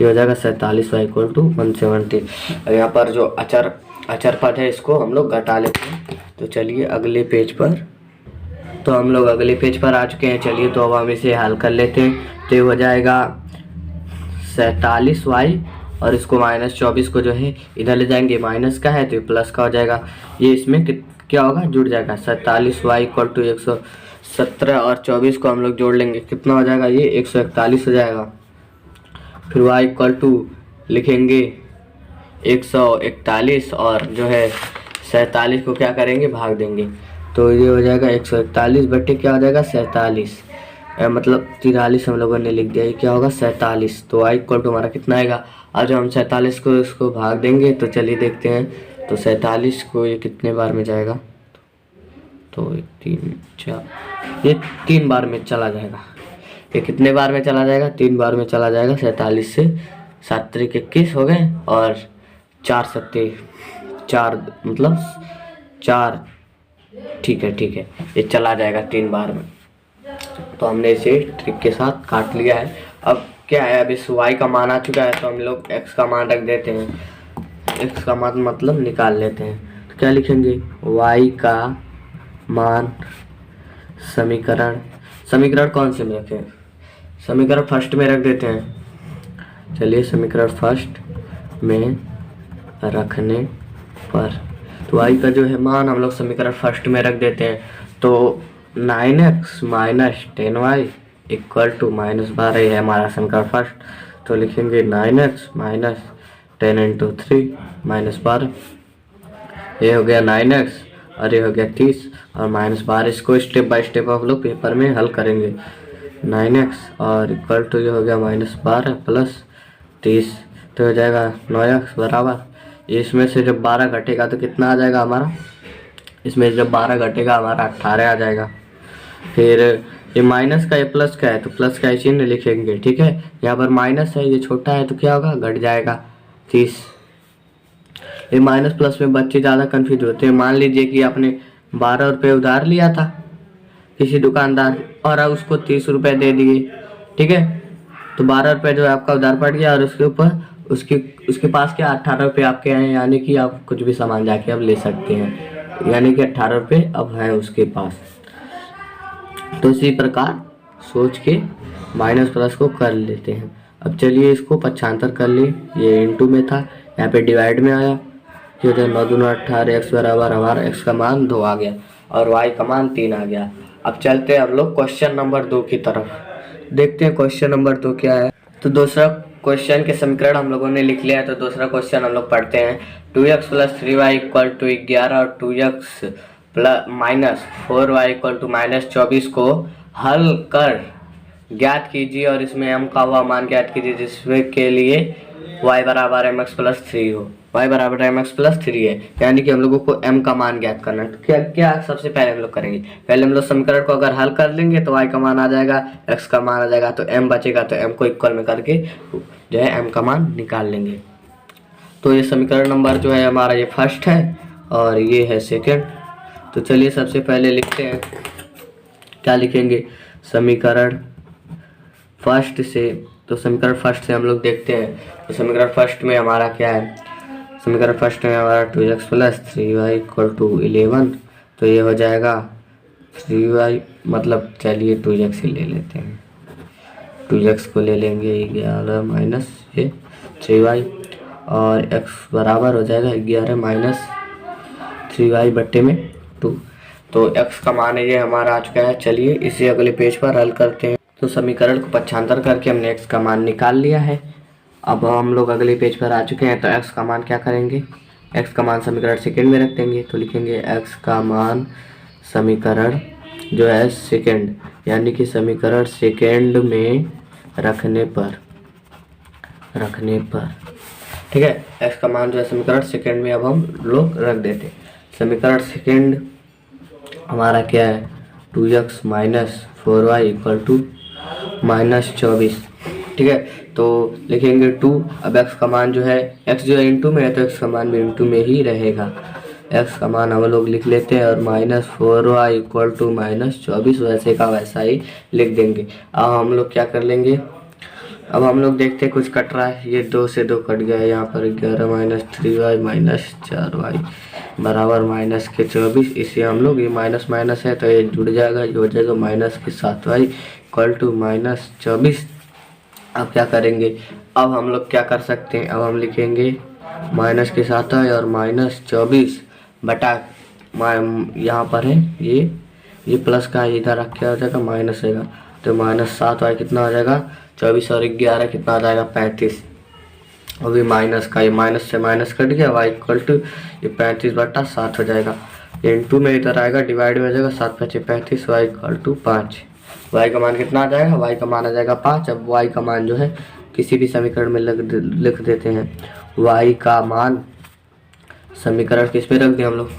हो जाएगा 47y = 170। और यहाँ पर जो अचर पद है इसको हम लोग घटा लेते हैं। तो चलिए अगले पेज पर, तो हम लोग अगले पेज पर आ चुके हैं। चलिए तो अब हम इसे हल कर लेते हैं। तो ये हो जाएगा 47y और इसको -24 को जो है इधर ले जाएंगे, माइनस का है तो ये प्लस का हो जाएगा। ये इसमें क्या होगा, जुड़ जाएगा 47y = 117 और 24 को हम लोग जोड़ लेंगे, कितना हो जाएगा, ये 141 हो जाएगा। फिर y = लिखेंगे 141 और जो है 47 को क्या करेंगे, भाग देंगे। तो ये हो जाएगा 141 बटे क्या हो जाएगा 47, मतलब 43 हम लोगों ने लिख दिया। ये क्या होगा 47। तो y = हमारा कितना आएगा। आज हम 47 को इसको भाग देंगे तो चलिए देखते हैं। तो 47 को ये कितने बार में जाएगा, तो 3 4 ये 3 बार में चला जाएगा। ये कितने बार में चला जाएगा, 3 बार में चला जाएगा। 47 से 7 त्रिक 21 हो गए और 4 सत्ते 4 मतलब 4। ठीक है ये चला जाएगा 3 बार में। तो हमने इसे ट्रिक के साथ काट लिया है। अब क्या है, अब इस y का मान आ चुका है तो हम लोग x का मान रख देते हैं। x का मान मतलब निकाल लेते हैं। तो क्या लिखेंगे, y का मान समीकरण कौन से में रखें, समीकरण फर्स्ट में रख देते हैं। चलिए समीकरण फर्स्ट में रखने पर तो y का जो है मान हम लोग समीकरण फर्स्ट में रख देते हैं। तो 9x minus 10y equal to -12 है हमारा समीकरण फर्स्ट। तो लिखेंगे 9x माइनस 10 इंटू 3 -12, ये हो गया 9x और ये हो गया 30 और -12। इसको स्टेप बाय स्टेप आप लोग पेपर में हल करेंगे। 9x और इक्वल टू ये हो गया -12 प्लस 30, तो हो जाएगा 9x बराबर, इसमें से जब 12 घटेगा तो कितना आ जाएगा हमारा, इसमें जब 12 घटेगा हमारा 18 आ जाएगा। फिर ये माइनस का, ये प्लस का है तो प्लस का चिन्ह लिखेंगे, ठीक है। यहाँ पर माइनस है, ये छोटा है तो क्या होगा, घट जाएगा 30। ये माइनस प्लस में बच्चे ज़्यादा कंफ्यूज होते हैं। मान लीजिए कि आपने 12 रुपये उधार लिया था किसी दुकानदार और आप उसको 30 रुपये दे दिए, ठीक है। तो 12 रुपये जो है आपका उधार पड़ गया और उसके ऊपर उसके पास क्या 18 रुपये आपके हैं, यानी कि आप कुछ भी सामान जाके अब ले सकते हैं, यानी कि 18 रुपये अब हैं उसके पास। तो इसी प्रकार सोच के माइनस प्लस को कर लेते हैं। अब चलिए इसको पक्षांतर कर लिए, ये इनटू में था, यहाँ पे डिवाइड में आया, ये हो 9 दूना 18, एक्स बराबर हमारा एक्स का मान 2 आ गया और वाई का मान 3 आ गया। अब चलते हैं हम लोग क्वेश्चन नंबर 2 की तरफ, देखते हैं क्वेश्चन नंबर 2 क्या है। तो दूसरा क्वेश्चन के समीकरण हम लोगों ने लिख लिया है, तो दूसरा क्वेश्चन हम लोग पढ़ते हैं। 2x plus 3y equal to 11 और 2x plus minus 4y equal to -24 को हल कर ज्ञात कीजिए और इसमें m का हुआ मान ज्ञात कीजिए जिसमें के लिए y बराबर mx प्लस 3 हो। y बराबर mx प्लस 3 है, यानी कि हम लोगों को m का मान ज्ञात करना है। तो क्या क्या सबसे पहले हम लोग करेंगे, पहले हम लोग समीकरण को अगर हल कर लेंगे तो y का मान आ जाएगा, x का मान आ जाएगा, तो m बचेगा, तो m को इक्वल में करके जो है m का मान निकाल लेंगे। तो ये समीकरण नंबर जो है हमारा ये फर्स्ट है और ये है सेकेंड। तो चलिए सबसे पहले लिखते हैं, क्या लिखेंगे, समीकरण फर्स्ट से। तो समीकरण फर्स्ट से हम लोग देखते हैं। तो समीकरण फर्स्ट में हमारा क्या है, समीकरण फर्स्ट में हमारा 2x plus 3y equal to 11, तो ये हो जाएगा 3y, मतलब चलिए 2x ही ले लेते हैं, 2x को ले लेंगे 11 माइनस ये 3y और x बराबर हो जाएगा 11 माइनस 3y बट्टे में 2। तो x का मान ये हमारा आ चुका है। चलिए इसे अगले पेज पर हल करते हैं। तो समीकरण को पक्षांतर करके हमने x का मान निकाल लिया है। अब हम लोग अगले पेज पर आ चुके हैं। तो x का मान क्या करेंगे, x का मान समीकरण सेकेंड में रख देंगे। तो लिखेंगे x का मान समीकरण जो है सेकेंड, यानी कि समीकरण सेकेंड में रखने पर ठीक है, x का मान जो है समीकरण सेकेंड में अब हम लोग रख देते। समीकरण सेकेंड हमारा क्या है, 2x minus 4y equal to -24, ठीक है। तो लिखेंगे 2, अब x का मान जो है, x जो है इंटू में है तो x का मान भी इंटू में ही रहेगा। x का मान हम लोग लिख लेते हैं और -4y इक्वल टू -24 वैसे का वैसा ही लिख देंगे। अब हम लोग क्या कर लेंगे, अब हम लोग देखते हैं कुछ कट रहा है, ये 2 से 2 कट गया है, यहाँ पर 11 माइनस 3y माइनस 4y बराबर माइनस के 24। इसे हम लोग, ये माइनस माइनस है तो ये जुड़ जाएगा, ये हो जाएगा माइनस के 7y इक्वल टू -24। अब क्या करेंगे, अब हम लोग क्या कर सकते हैं, अब हम लिखेंगे माइनस के 7y और -24 बटा यहाँ पर है ये प्लस का इधर रख के हो जाएगा माइनस रहेगा, तो -7y कितना हो जाएगा 24 और 11 कितना आ जाएगा 35। अभी माइनस का, ये माइनस से माइनस कट गया, y इक्वल टू ये 35 बटा 7 हो जाएगा, इंटू में इधर आएगा डिवाइड में हो जाएगा, 7 5 35, y इक्वल टू 5। y का मान कितना आ जाएगा, y का मान आ जाएगा 5। अब y का मान जो है किसी भी समीकरण में लिख देते हैं। y का मान समीकरण किस पे रख दें हम लोग,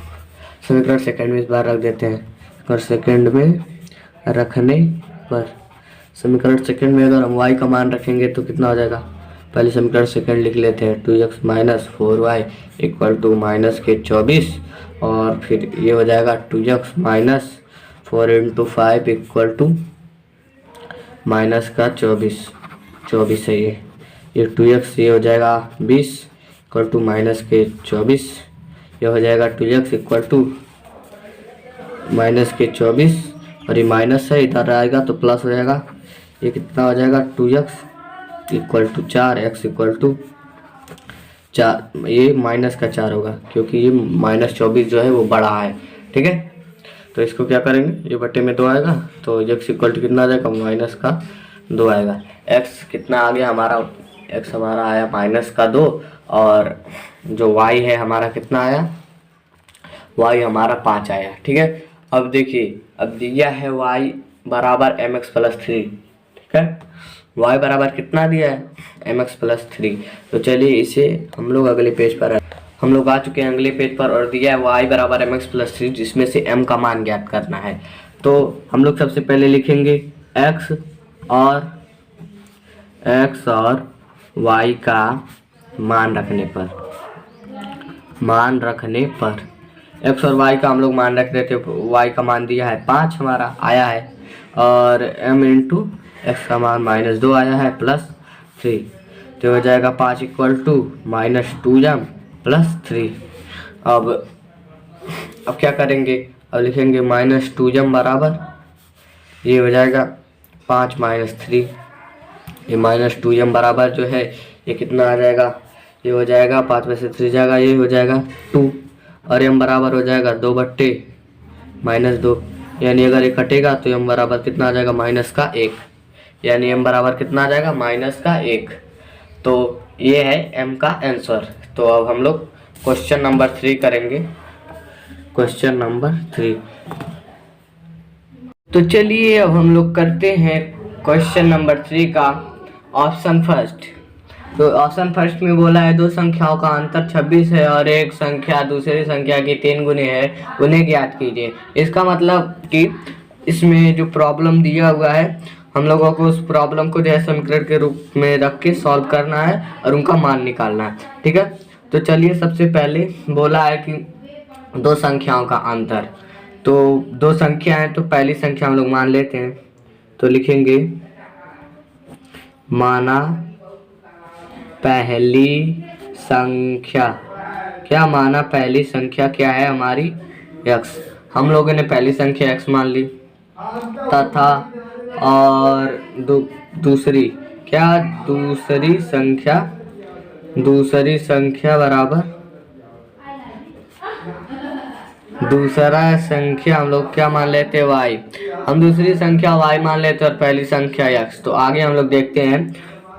समीकरण सेकंड में इस बार रख देते हैं, और सेकंड में रखने पर समीकरण सेकंड में अगर हम y का मान रखेंगे तो कितना हो जाएगा, पहले समीकरण सेकंड लिख लेते हैं, 2x minus 4y equal to minus के 24 और फिर ये हो जाएगा 2x minus 4 into 5 equal to minus का 24 है ये 2x, ये हो जाएगा 20 इक्वल टू माइनस के 24, ये हो जाएगा 2x इक्वल टू माइनस के 24 और ये माइनस है, इधर आएगा तो प्लस हो जाएगा, ये कितना हो जाएगा 2x equal to 4, x equal to ये -4 होगा क्योंकि ये -24 जो है वो बड़ा है। ठीक है, तो इसको क्या करेंगे, ये बटे में 2 आएगा तो x इक्वल टू कितना आ जाएगा, -2 आएगा। x कितना आ गया हमारा, x हमारा आया -2 और जो y है हमारा कितना आया, y हमारा 5 आया। ठीक है, अब देखिए अब दिया है y बराबर mx+3। ठीक है, y बराबर कितना दिया है, mx+3। तो चलिए इसे हम लोग अगले पेज पर, हम लोग आ चुके हैं अगले पेज पर और दिया है y बराबर mx+3 जिसमें से m का मान ज्ञात करना है। तो हम लोग सबसे पहले लिखेंगे x और y का मान रखने पर, x और y का हम लोग मान रख देते। y का मान दिया है 5 हमारा आया है और m इंटू x का मान -2 आया है +3, तो हो जाएगा 5 इक्वल टू -2m +3। अब क्या करेंगे, अब लिखेंगे -2m बराबर, ये हो जाएगा 5 -3, ये -2m बराबर जो है ये कितना आ जाएगा, ये हो जाएगा 5 में से 3 जाएगा, ये हो जाएगा 2 और m बराबर हो जाएगा 2/-2, यानी अगर ये कटेगा तो m बराबर कितना आ जाएगा, -1, यानी m बराबर कितना आ जाएगा, -1। तो ये है m का आंसर। तो अब हम लोग क्वेश्चन नंबर 3 करेंगे, क्वेश्चन नंबर 3। तो चलिए अब हम लोग करते हैं क्वेश्चन नंबर 3 का ऑप्शन फर्स्ट। तो ऑप्शन फर्स्ट में बोला है दो संख्याओं का अंतर 26 है और एक संख्या दूसरी संख्या के 3 गुने है, उन्हें ज्ञात कीजिए। इसका मतलब कि इसमें जो प्रॉब्लम दिया हुआ है हम लोगों को उस प्रॉब्लम को जो है समीकरण के रूप में रख के सॉल्व करना है और उनका मान निकालना है। ठीक है, तो चलिए सबसे पहले बोला है कि दो संख्याओं का अंतर, तो दो संख्या है तो पहली संख्या हम लोग मान लेते हैं। तो लिखेंगे माना पहली संख्या, क्या माना पहली संख्या क्या है हमारी, x। हम लोगों ने पहली संख्या x मान ली तथा और दूसरी क्या, दूसरी संख्या बराबर, दूसरा संख्या हम लोग क्या मान लेते हैं, y। हम दूसरी संख्या y मान लेते हैं और पहली संख्या x। तो आगे हम लोग देखते हैं,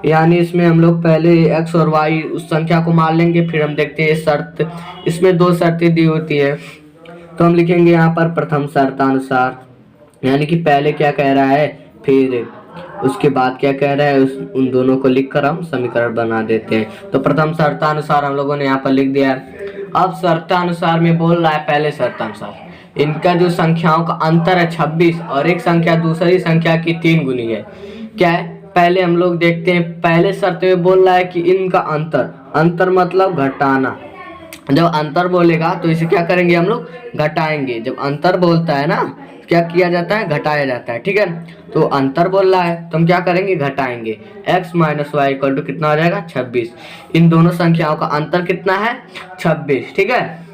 यानी इसमें हम लोग पहले x और y उस संख्या को मान लेंगे, फिर हम देखते हैं शर्त, इसमें 2 शर्तें दी होती है। तो हम लिखेंगे यहाँ पर प्रथम शर्तानुसार, यानी कि पहले क्या कह रहा है फिर उसके बाद क्या कह रहा है, उन दोनों को लिखकर हम समीकरण बना देते हैं। तो प्रथम शर्तानुसार हम लोगों ने यहाँ पर लिख दिया है। अब शर्तानुसार में बोल रहा है पहले शर्तानुसार इनका जो संख्याओं का अंतर है 26 और एक संख्या दूसरी संख्या की 3 गुनी है। क्या है, पहले हम लोग देखते हैं, पहले शर्त में बोल रहा है कि इनका अंतर मतलब घटाना। जब अंतर बोलेगा तो इसे क्या करेंगे हम लोग, घटाएंगे। जब अंतर बोलता है ना क्या किया जाता है, घटाया जाता है। ठीक है, तो अंतर बोल रहा है तो हम क्या करेंगे, घटाएंगे। x - y इक्वल टू कितना हो जाएगा, 26। इन दोनों संख्याओं का अंतर कितना है, 26। ठीक है,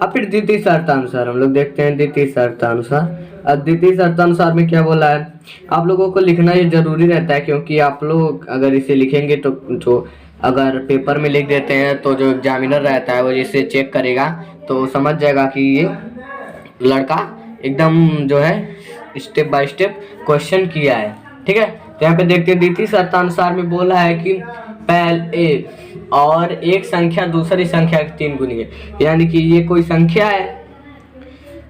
अब फिर द्वितीय शर्तानुसार हम लोग देखते हैं। द्वितीय शर्तानुसार, अब द्वितीय शर्तानुसार में क्या बोला है, आप लोगों को लिखना ये जरूरी रहता है क्योंकि आप लोग अगर इसे लिखेंगे तो अगर पेपर में लिख देते हैं तो जो एग्जामिनर रहता है वो इसे चेक करेगा तो समझ जाएगा कि ये लड़का एकदम जो है स्टेप बाय स्टेप क्वेश्चन किया है। ठीक है, तो यहाँ पे देखते हैं द्वितीय शर्तानुसार में बोला है कि पहले और एक संख्या दूसरी संख्या की 3 गुनी है, यानी कि ये कोई संख्या है।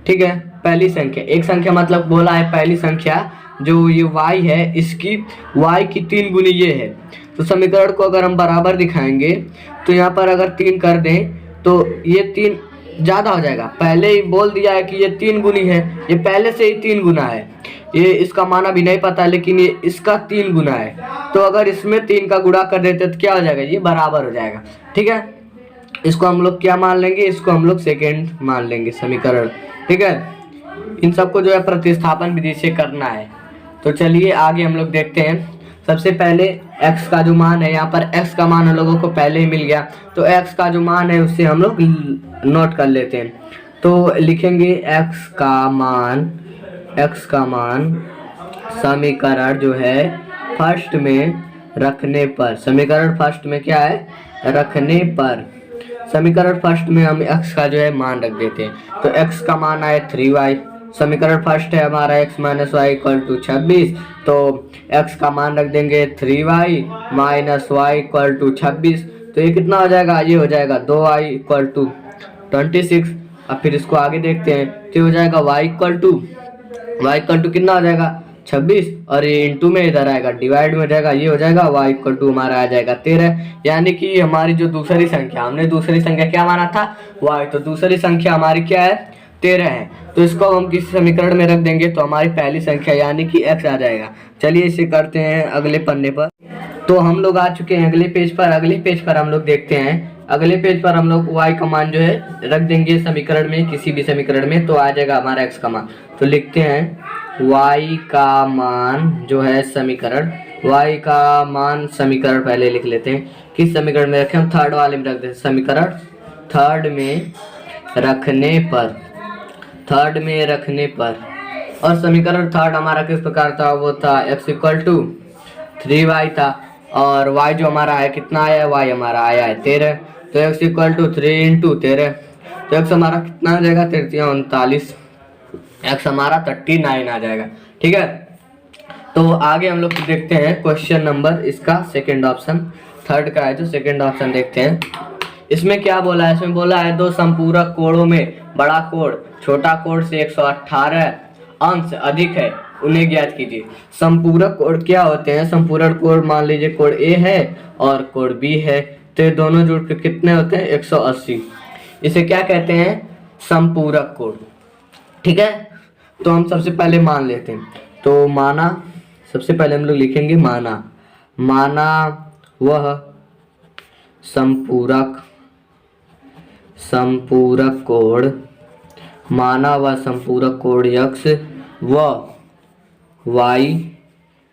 ठीक है, पहली संख्या, एक संख्या मतलब बोला है पहली संख्या जो ये y है इसकी y की 3 गुनी ये है। तो समीकरण को अगर हम बराबर दिखाएंगे तो यहाँ पर अगर 3 कर दें तो ये 3 ज़्यादा हो जाएगा। पहले ही बोल दिया है कि ये 3 गुनी है, ये पहले से ही 3 गुना है। ये इसका माना भी नहीं पता लेकिन ये इसका 3 गुना है। तो अगर इसमें 3 का गुणा कर देते तो क्या हो जाएगा, ये बराबर हो जाएगा। ठीक है, इसको हम लोग क्या मान लेंगे, इसको हम लोग सेकेंड मान लेंगे समीकरण। ठीक है, इन सबको जो है प्रतिस्थापन विधि से करना है। तो चलिए आगे हम लोग देखते हैं। सबसे पहले x का जो मान है, यहाँ पर x का मान हम लोगों को पहले ही मिल गया, तो x का जो मान है उससे हम लोग नोट कर लेते हैं। तो लिखेंगे x का मान समीकरण जो है फर्स्ट में रखने पर, समीकरण फर्स्ट में क्या है, रखने पर समीकरण फर्स्ट में हम x का जो है मान रख देते हैं, तो x का मान आया 3y। समीकरण फर्स्ट है हमारा x minus y equal to 26, तो x का मान रख देंगे 3y minus y equal to 26, तो ये कितना हो जाएगा, ये हो जाएगा 2y इक्वल टू 26। अब फिर इसको आगे देखते हैं, तो हो जाएगा y इक्वल टू कितना हो जाएगा 26, और ये इंटू में इधर आएगा डिवाइड में हो जाएगा, ये हो जाएगा y इक्वल टू हमारा आ जाएगा 13। यानी कि हमारी जो दूसरी संख्या, हमने दूसरी संख्या क्या माना था y, तो दूसरी संख्या हमारी क्या है 13 है, तो इसको हम किसी समीकरण में रख देंगे तो हमारी पहली संख्या यानी कि x आ जाएगा। चलिए इसे करते हैं अगले पन्ने पर। तो हम लोग आ चुके हैं अगले पेज पर। अगले पेज पर हम लोग देखते हैं, अगले पेज पर हम लोग y का मान जो है रख देंगे समीकरण में, किसी भी समीकरण में, तो आ जाएगा हमारा x का मान। तो लिखते हैं y का मान जो है समीकरण, y का मान समीकरण पहले लिख लेते हैं, किस समीकरण में रखें, हम थर्ड वाले में रख देते हैं। समीकरण थर्ड में रखने पर और समीकरण थर्ड हमारा किस प्रकार था, वो था x इक्वल टू 3y था, और y जो हमारा है कितना आया है, y हमारा आया है 13, तो x इक्वल टू 3 इंटू 13, तो x हमारा कितना आ जाएगा 39, x हमारा 39 आ जाएगा। ठीक है, तो आगे हम लोग देखते हैं क्वेश्चन नंबर इसका सेकंड ऑप्शन, थर्ड का है जो सेकंड ऑप्शन देखते हैं। इसमें क्या बोला है, इसमें बोला है दो संपूरक कोणों में बड़ा कोण छोटा कोण से 118 अंश अधिक है, उन्हें ज्ञात कीजिए। संपूरक कोण क्या होते हैं, संपूरक कोण मान लीजिए कोण A है और कोण B है, तो ये दोनों जुड़ के कितने होते हैं 180, इसे क्या कहते हैं संपूरक कोण। ठीक है, तो हम सबसे पहले मान लेते हैं, तो माना, सबसे पहले हम लोग लिखेंगे माना वह संपूरक कोण, माना वह संपूरक कोण x व y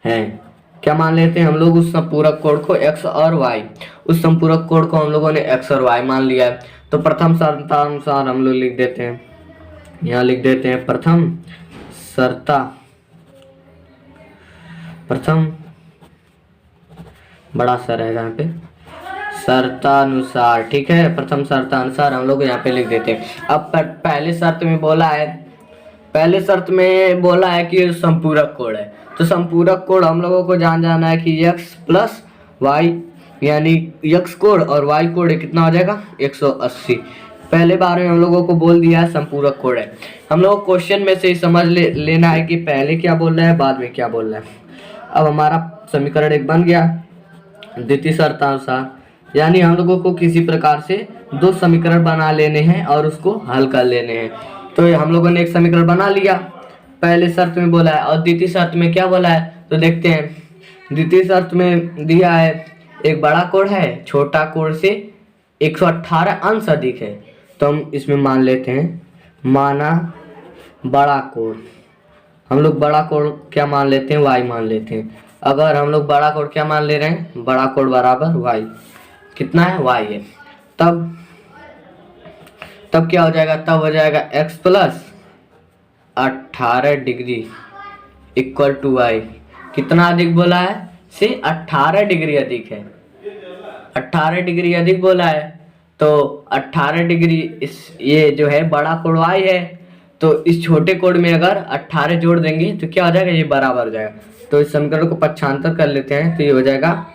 है। क्या मान लेते हैं हम लोग उस संपूरक कोण को, x और y, उस संपूरक कोण को हम लोगों ने x और y मान लिया है। तो प्रथम शर्तानुसार हम लोग लिख देते हैं, यहाँ लिख देते हैं प्रथम बड़ा सा रहेगा यहाँ पे, शर्तानुसार। ठीक है, प्रथम शर्तानुसार हम लोग यहाँ पे लिख देते हैं। अब पहले शर्त में बोला है कि संपूरक कोण है, तो संपूरक कोण हम लोगों को जाना है कि x प्लस वाई, यानी x कोण और y कोण कितना हो जाएगा 180। पहले बार में हम लोगों को बोल दिया है संपूरक कोण है, हम लोग क्वेश्चन में से ही समझ लेना है कि पहले क्या बोल रहा है बाद में क्या बोल रहा है। अब हमारा समीकरण एक बन गया द्वितीय शर्तानुसार, यानी हम लोगों को किसी प्रकार से दो समीकरण बना लेने हैं और उसको हल कर लेने हैं। तो हम लोगों ने एक समीकरण बना लिया, पहले शर्त में बोला है, और द्वितीय शर्त में क्या बोला है, तो देखते हैं। द्वितीय शर्त में दिया है एक बड़ा कोण है छोटा कोण से 118 अंश अधिक है, तो हम इसमें मान लेते हैं माना बड़ा कोण, हम लोग बड़ा कोण क्या मान लेते हैं y मान लेते हैं। अगर हम लोग बड़ा कोण क्या मान ले रहे हैं, बड़ा कोण बराबर y, कितना है y है, तब क्या हो जाएगा, तब हो जाएगा x plus 18 degree equal to y, कितना अधिक बोला है से 18 डिग्री अधिक है, 18 डिग्री अधिक बोला है, तो 18 डिग्री इस ये जो है बड़ा कोण y है, तो इस छोटे कोण में अगर 18 जोड़ देंगे तो क्या हो जाएगा, ये बराबर हो जाएगा। तो इस समीकरण को पक्षांतर कर लेते हैं, तो ये हो जाएगा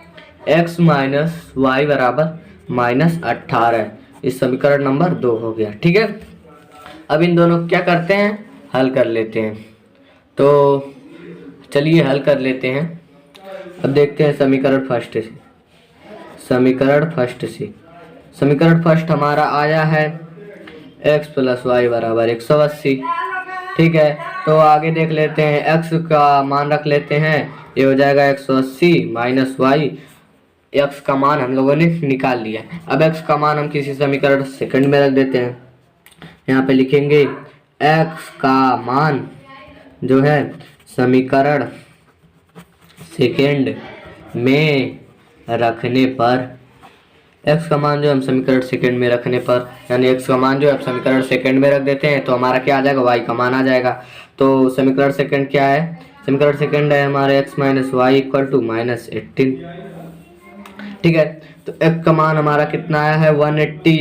x माइनस वाई बराबर माइनस 18, इस समीकरण नंबर 2 हो गया। ठीक है, अब इन दोनों को क्या करते हैं, हल कर लेते हैं। तो चलिए हल कर लेते हैं। अब देखते हैं समीकरण फर्स्ट हमारा आया है x प्लस वाई बराबर 180। ठीक है, तो आगे देख लेते हैं, x का मान रख लेते हैं, ये हो जाएगा 180 माइनस वाई, x का मान हम लोगों ने निकाल लिया। अब x का मान हम किसी समीकरण सेकंड में रख देते हैं, यहाँ पे लिखेंगे x का मान जो है समीकरण सेकंड में रखने पर, x का मान जो हम समीकरण सेकंड में रखने पर, यानी x का मान जो है समीकरण सेकंड में रख देते हैं, तो हमारा क्या आ जाएगा, y का मान आ जाएगा। तो समीकरण सेकंड क्या है, समीकरण सेकंड है हमारे x minus y equal to minus 18। ठीक है, तो x का मान हमारा कितना आया है 180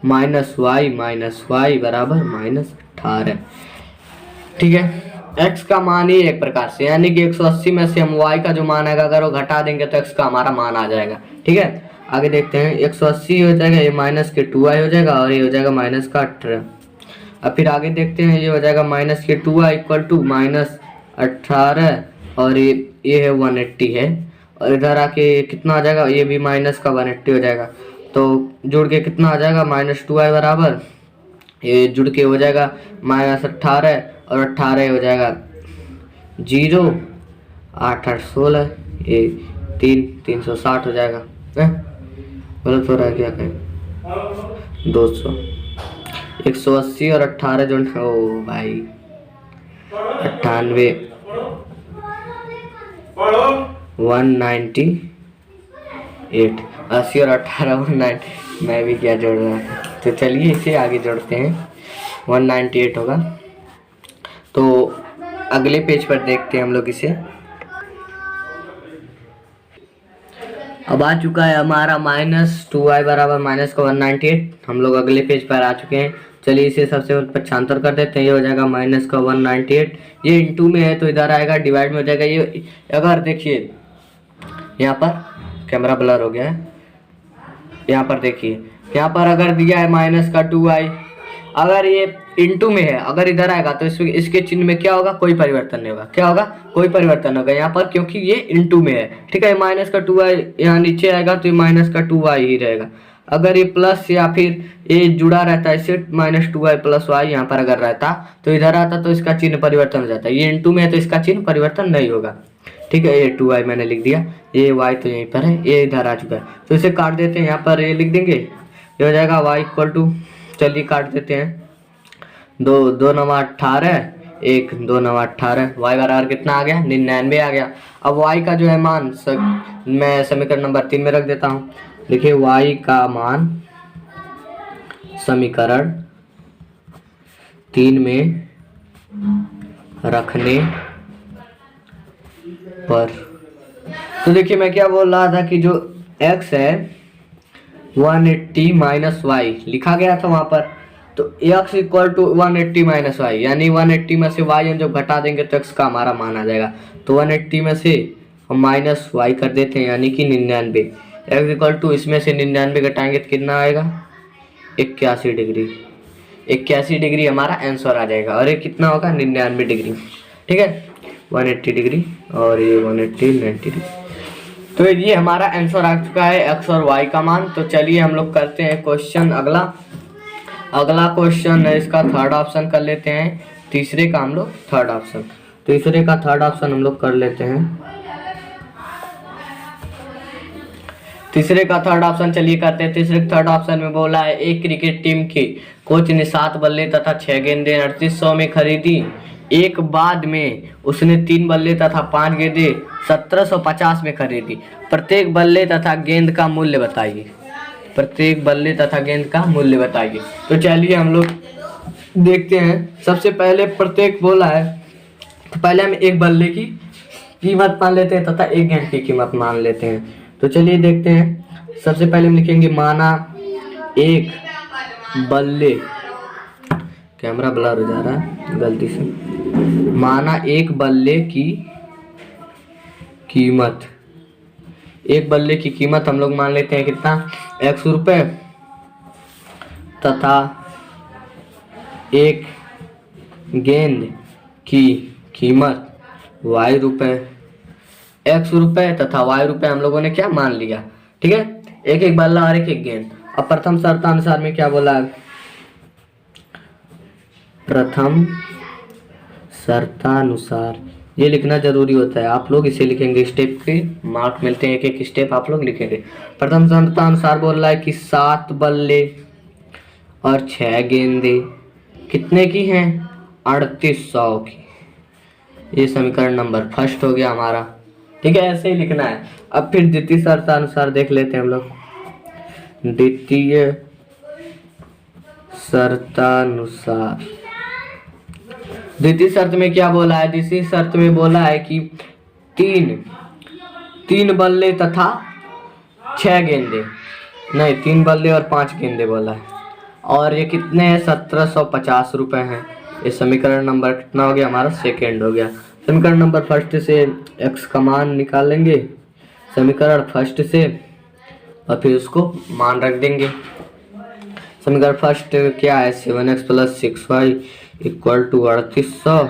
माइनस वाई बराबर -18। ठीक है, x का मान ही एक प्रकार से, यानी कि 180 में से हम y का जो मान आएगा अगर वो घटा देंगे तो x का हमारा मान आ जाएगा। ठीक है, आगे देखते हैं। 180 हो जाएगा, ये माइनस के 2y हो जाएगा और ये हो जाएगा माइनस का 18। अब फिर आगे देखते हैं, ये हो जाएगा माइनस के 2y इक्वल टू -18 और ये है 180 है, और इधर आके कितना आ जाएगा, ये भी माइनस का 180 हो जाएगा। तो जुड़ के कितना आ जाएगा, -2y बराबर, ये जुड़ के हो जाएगा -18 और 18 हो जाएगा 0, 8 8 16, ये 360 हो जाएगा। गलत हो रहा है क्या, कहें 200, 180 और 18 जो, ओ भाई 98, 198, 80 और 18 190, मैं भी क्या जोड़ रहा था। तो चलिए इसे आगे जोड़ते हैं, 198 होगा। तो अगले पेज पर देखते हैं हम लोग इसे। अब आ चुका है हमारा -2y बराबर माइनस का 198। हम लोग अगले पेज पर आ चुके हैं। चलिए इसे सबसे पक्षांतर कर देते हैं, ये हो जाएगा माइनस का 198, ये इंटू में है तो इधर आएगा, डिवाइड में हो जाएगा। ये अगर देखिए यहाँ पर कैमरा ब्लर हो गया है, यहाँ पर देखिए, यहाँ पर अगर दिया है माइनस का 2y, अगर ये इंटू में है, अगर इधर आएगा तो इसके चिन्ह में क्या होगा, कोई परिवर्तन नहीं होगा। क्या होगा, कोई परिवर्तन होगा यहाँ पर, क्योंकि ये इंटू में है। ठीक है, माइनस का 2y यहाँ नीचे आएगा तो ये माइनस का 2y ही रहेगा। अगर ये प्लस या फिर ये जुड़ा रहता है इससे, -2y + y यहाँ पर अगर रहता तो इधर आता तो इसका चिन्ह परिवर्तन हो जाता है। ये इंटू में है तो इसका चिन्ह परिवर्तन नहीं होगा। ठीक है, ये 2y मैंने लिख दिया, ये y तो यहीं पर है, ये इधर आ चुका है तो इसे काट देते हैं। यहाँ पर ये लिख देंगे, ये हो जाएगा y इक्वल टू, चलिए काट देते हैं, 2 2 9 18, 1 2 9 18, y बराबर कितना आ गया, 99 आ गया। अब y का जो है मान मैं समीकरण नंबर 3 में रख देता हूँ। देखिए y का मान समीकरण 3 में रखने पर, तो देखिए मैं क्या बोल रहा था कि जो x है 180 माइनस वाई लिखा गया था वहां पर, तो x equal to 180 minus y, यानी 180 में से y हम जब घटा देंगे तो x का हमारा मान आ जाएगा। तो 180 में से हम माइनस वाई कर देते हैं, यानी कि 99। x इक्वल टू इसमें से 99 घटाएंगे तो कितना आएगा, 81 डिग्री। 81 डिग्री हमारा आंसर आ जाएगा, और ये कितना होगा, 99 डिग्री। ठीक है, 180 डिग्री और ये 180 90 डिग्री। तो ये हमारा आंसर आ चुका है x और y का मान। तो चलिए हम लोग करते हैं क्वेश्चन अगला क्वेश्चन है, इसका थर्ड ऑप्शन कर लेते हैं, तीसरे का हम लोग थर्ड ऑप्शन, तीसरे का थर्ड ऑप्शन हम लोग कर लेते हैं। तीसरे का थर्ड ऑप्शन चलिए करते हैं। तीसरे थर्ड ऑप्शन में बोला है, एक क्रिकेट टीम के कोच ने 7 बल्ले तथा 6 गेंदें 3800 में खरीदी। एक बाद में उसने 3 बल्ले तथा 5 गेंदें 1750 में खरीदी। प्रत्येक बल्ले तथा गेंद का मूल्य बताइए। प्रत्येक बल्ले तथा गेंद का मूल्य बताइए। तो चलिए हम लोग देखते हैं। सबसे पहले प्रत्येक बोला है, तो पहले हम एक बल्ले की कीमत मान लेते हैं तथा एक गेंद की कीमत मान लेते हैं। तो चलिए देखते हैं। सबसे पहले हम लिखेंगे माना एक बल्ले, कैमरा ब्लर हो जा रहा है गलती से, माना एक बल्ले की कीमत, एक बल्ले की कीमत हम लोग मान लेते हैं कितना, 100 रुपये, तथा एक गेंद की कीमत y रुपये, 100 रुपये तथा y रुपये हम लोगों ने क्या मान लिया। ठीक है, एक एक बल्ला और एक एक गेंद। अब प्रथम शर्तानुसार में क्या बोला है, प्रथम शर्तानुसार ये लिखना जरूरी होता है। आप लोग इसे लिखेंगे, स्टेप के मार्क मिलते हैं, एक एक स्टेप आप लोग लिखेंगे। प्रथम शर्तानुसार बोल रहा है कि 7 बल्ले और 6 गेंदे कितने की हैं, 3800 की। ये समीकरण नंबर फर्स्ट हो गया हमारा। ठीक है, ऐसे ही लिखना है। अब फिर द्वितीय शर्तानुसार देख लेते हैं हम लोग। द्वितीय शर्तानुसार, द्वितीय शर्त में क्या बोला है, द्वितीय शर्त में बोला है कि 3 बल्ले तथा 6 गेंदे, नहीं 3 बल्ले और 5 गेंदे बोला है। और ये कितने हैं, 1750 रुपये हैं। ये समीकरण नंबर कितना हो गया हमारा, सेकेंड हो गया। समीकरण नंबर फर्स्ट से x का मान निकालेंगे, समीकरण फर्स्ट से, और फिर उसको मान रख देंगे। समीकरण फर्स्ट क्या है, 7x + 6y = 3800।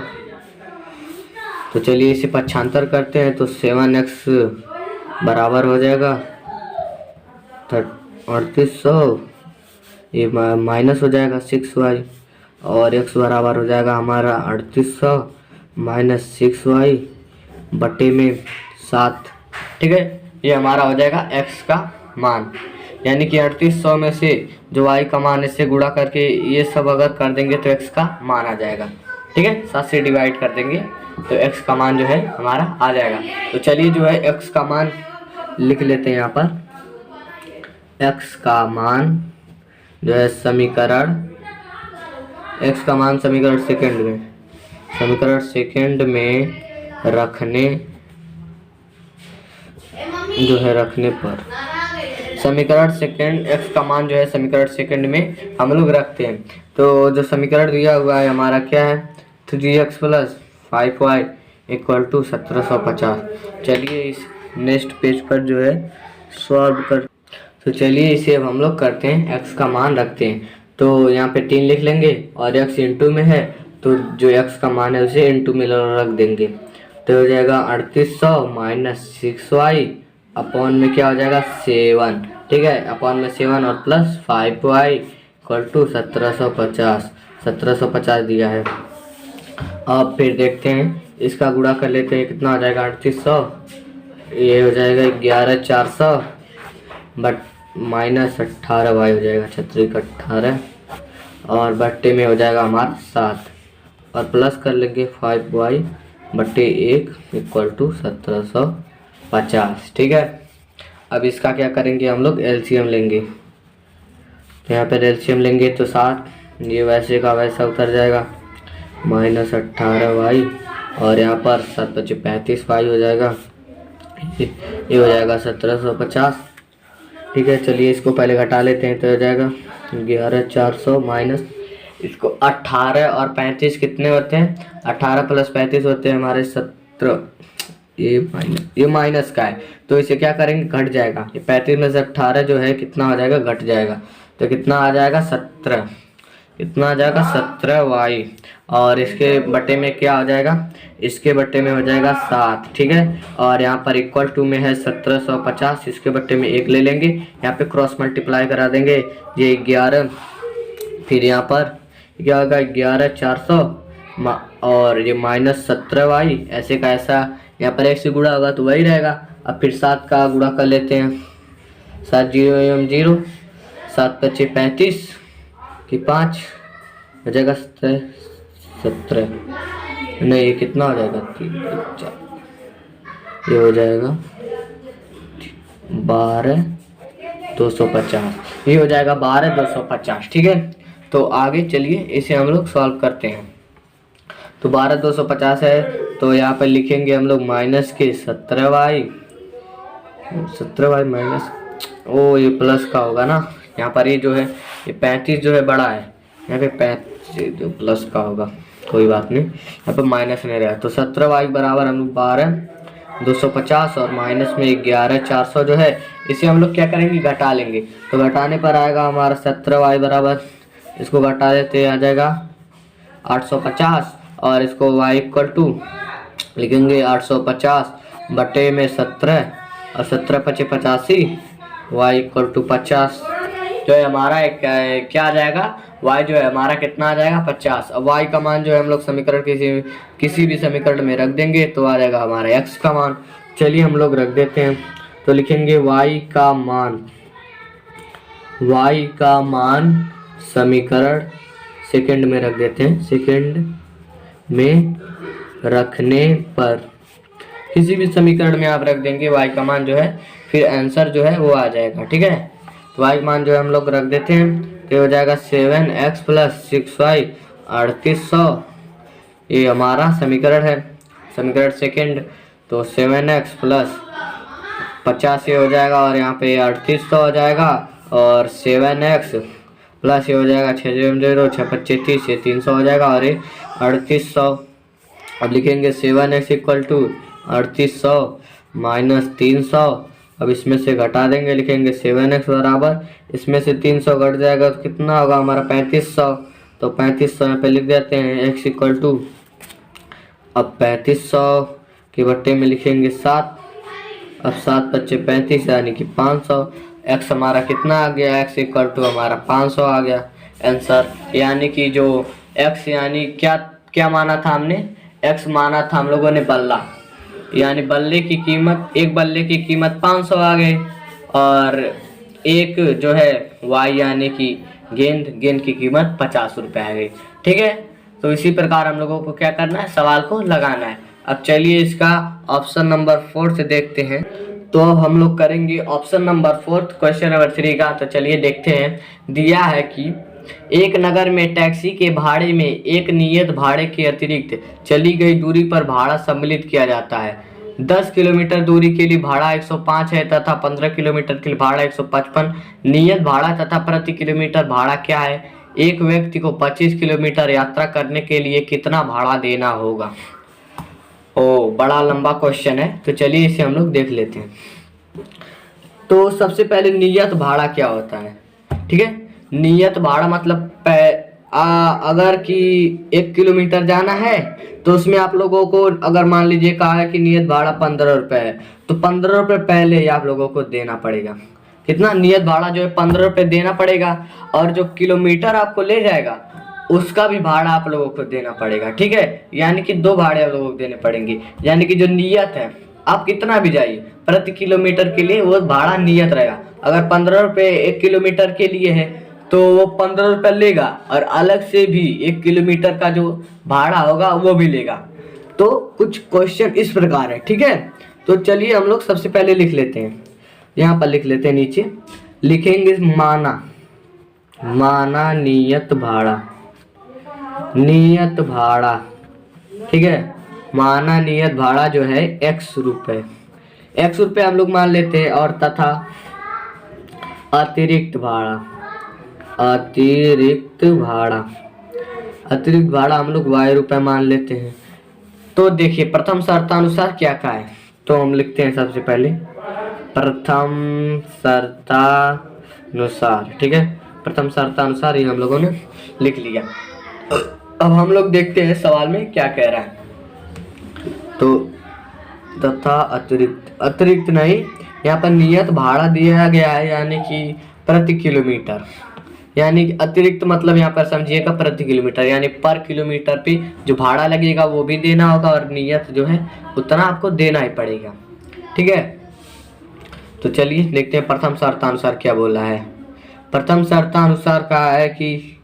तो चलिए इसे पक्षांतर करते हैं, तो 7x बराबर हो जाएगा 3800, ये माइनस हो जाएगा 6y, और x बराबर हो जाएगा हमारा 3800 - 6y बटे में 7। ठीक है, ये हमारा हो जाएगा x का मान, यानी कि 3800 में से जो y का मान इससे गुणा करके ये सब अगर कर देंगे तो x का मान आ जाएगा। ठीक है, 7 से डिवाइड कर देंगे तो x का मान जो है हमारा आ जाएगा। तो चलिए जो है x का मान लिख लेते हैं यहाँ पर। x का मान जो है समीकरण, x का मान समीकरण सेकंड में रखने जो है रखने पर, समीकरण सेकंड x का मान जो है समीकरण सेकंड में हम लोग रखते हैं। तो जो समीकरण दिया हुआ है हमारा क्या है, 3x + 5y = 1750। चलिए इस नेक्स्ट पेज पर जो है सॉल्व कर, तो चलिए इसे अब हम लोग करते हैं, x का मान रखते हैं। तो यहाँ पे 3 लिख लेंगे, और x इंटू में है तो जो x का मान है उसे इंटू में रख देंगे। तो हो जाएगा 3800 - 6y अपॉन में क्या हो जाएगा 7। ठीक है, अपॉन में 7 और प्लस 5y = 1750, 1750 दिया है। अब फिर देखते हैं, इसका गुणा कर लेते हैं, कितना हो जाएगा 3800, ये हो जाएगा 11400 बट माइनस 18y हो जाएगा, 18, और बट्टे में हो जाएगा हमारा 7, और प्लस कर लेंगे 5y बट्टे 1 = 1750। ठीक है, अब इसका क्या करेंगे, हम लोग एलसीएम लेंगे। तो यहाँ पर एलसीएम लेंगे तो 7, ये वैसे का वैसा उतर जाएगा, -18y, और यहाँ पर 7 × 5 = 35y हो जाएगा, ये हो जाएगा 1750। ठीक है, चलिए इसको पहले घटा लेते हैं, तो हो जाएगा 11400 माइनस इसको 18 और 35 कितने होते हैं, 18 + 35 होते हैं हमारे 17। ये माइनस का है तो इसे क्या करेंगे, घट जाएगा। ये 35 में से 18 जो है कितना हो जाएगा, घट जाएगा, तो कितना आ जाएगा 17, कितना आ जाएगा 17y, और इसके बटे में क्या हो जाएगा, इसके बटे में हो जाएगा 7। ठीक है, और यहाँ पर इक्वल टू में है 1750, इसके बटे में 1 ले लेंगे, यहाँ पे क्रॉस मल्टीप्लाई करा देंगे, ये 11, फिर यहाँ पर क्या होगा 11400 और ये -17y, ऐसे का ऐसा, यहाँ पर 1 से गुणा होगा तो वही रहेगा। अब फिर 7 का गुणा कर लेते हैं, 7 0 एवं 0, 7 × 5 = 35 कि 5 हो जाएगा 17, नहीं ये कितना हो जाएगा 3 × 4, ये हो जाएगा 12,250, ये हो जाएगा 12,250। ठीक है, तो आगे चलिए इसे हम लोग सॉल्व करते हैं। तो 12,250 है, तो यहाँ पर लिखेंगे हम लोग माइनस के 17y माइनस, ओ ये प्लस का होगा ना, यहाँ पर ये जो है ये 35 जो है बड़ा है, यहाँ पे 35 जो प्लस का होगा, कोई बात नहीं, यहाँ पे माइनस नहीं रहा। तो 17y बराबर हम लोग 12,250 और माइनस में 11,400 जो है, इसे हम लोग क्या करेंगे, घटा लेंगे। तो घटाने पर आएगा हमारा 17y बराबर, इसको घटा देते आ जाएगा 850, और इसको y = लिखेंगे 850 बटे में 17, और 17 × 5 = 85, y = 50, जो है हमारा क्या आ जाएगा, y जो है हमारा कितना आ जाएगा 50। अब y का मान जो है हम लोग समीकरण किसी भी समीकरण में रख देंगे तो आ जाएगा हमारा x का मान। चलिए हम लोग रख देते हैं, तो लिखेंगे y का मान समीकरण सेकंड में रख देते हैं, सेकंड में रखने पर, किसी भी समीकरण में आप रख देंगे y का मान जो है, फिर आंसर जो है वो आ जाएगा। ठीक है, तो y का मान जो है हम लोग रख देते हैं, तो हो जाएगा 7x + 6y 3800, ये हमारा समीकरण है, समीकरण सेकंड। तो 7x + 50 ये हो जाएगा, और यहाँ पे 3800 हो जाएगा, और 7x प्लस ये हो जाएगा 6 0 6 5 30, ये 300 हो जाएगा और ये 3800। अब लिखेंगे 7x इक्वल टू 3800 माइनस 300। अब इसमें से घटा देंगे, लिखेंगे 7x बराबर, इसमें से 300 घट जाएगा तो कितना होगा हमारा 3500। तो 3500 यहाँ पे लिख देते हैं x इक्वल टू, अब 3500 के बट्टे में लिखेंगे 7। अब 7 बच्चे 35 यानी कि 500। x हमारा कितना आ गया, x इक्वल टू हमारा 500 आ गया आंसर। यानी कि जो x यानी क्या क्या माना था हमने, x माना था हम लोगों ने बल्ला, यानी बल्ले की कीमत, एक बल्ले की कीमत 500 आ गई, और एक जो है y यानी कि गेंद की कीमत 50 रुपये आ गई। ठीक है, तो इसी प्रकार हम लोगों को क्या करना है, सवाल को लगाना है। अब चलिए इसका ऑप्शन नंबर 4 से देखते हैं। तो अब हम लोग करेंगे ऑप्शन नंबर 4 क्वेश्चन नंबर 3 का। तो चलिए देखते हैं। दिया है कि एक नगर में टैक्सी के भाड़े में एक नियत भाड़े के अतिरिक्त चली गई दूरी पर भाड़ा सम्मिलित किया जाता है। 10 किलोमीटर दूरी के लिए भाड़ा 105 है तथा 15 किलोमीटर के लिए भाड़ा 155 नियत भाड़ा तथा प्रति किलोमीटर भाड़ा क्या है। एक व्यक्ति को 25 किलोमीटर यात्रा करने के लिए कितना भाड़ा देना होगा। ओ, बड़ा लंबा क्वेश्चन है, तो चलिए इसे हम लोग देख लेते हैं। तो सबसे पहले नियत भाड़ा क्या होता है। ठीक है, नियत भाड़ा मतलब अगर कि 1 किलोमीटर जाना है तो उसमें आप लोगों को अगर मान लीजिए कहा है कि नियत भाड़ा 15 रुपये है, तो 15 रुपये पहले ही आप लोगों को देना पड़ेगा। कितना, नियत भाड़ा जो है 15 रुपये देना पड़ेगा, और जो किलोमीटर आपको ले जाएगा उसका भी भाड़ा आप लोगों को देना पड़ेगा। ठीक है, यानी कि 2 भाड़े आप लोगों को देने पड़ेंगे। यानी कि जो नियत है, आप कितना भी जाइए प्रति किलोमीटर के लिए वो भाड़ा नियत रहेगा। अगर 15 रुपये 1 किलोमीटर के लिए है तो वो 15 रुपये लेगा, और अलग से भी 1 किलोमीटर का जो भाड़ा होगा वो भी लेगा। तो कुछ क्वेश्चन इस प्रकार है। ठीक है, तो चलिए हम लोग सबसे पहले लिख लेते हैं, यहाँ पर लिख लेते हैं, नीचे लिखेंगे माना नियत भाड़ा, नियत भाड़ा। ठीक है, माना नियत भाड़ा जो है x रुपये, x रुपये हम लोग मान लेते हैं, और तथा अतिरिक्त भाड़ा, अतिरिक्त भाड़ा हम लोग y रुपये मान लेते हैं। तो देखिए प्रथम शर्तानुसार क्या है, तो हम लिखते हैं सबसे पहले प्रथम शर्तानुसार। ठीक है, प्रथम शर्तानुसार ये हम लोगों ने लिख लिया। अब हम लोग देखते हैं सवाल में क्या कह रहा है। तो तथा अतिरिक्त नहीं, यहाँ पर नियत भाड़ा दिया गया है, यानी कि प्रति किलोमीटर, यानी कि अतिरिक्त मतलब यहाँ पर समझिएगा प्रति किलोमीटर, यानी पर किलोमीटर पे जो भाड़ा लगेगा वो भी देना होगा, और नियत जो है उतना आपको देना ही पड़ेगा। ठीक है, तो चलिए देखते हैं प्रथम शर्तानुसार क्या बोला है। प्रथम शर्तानुसार कहा है कि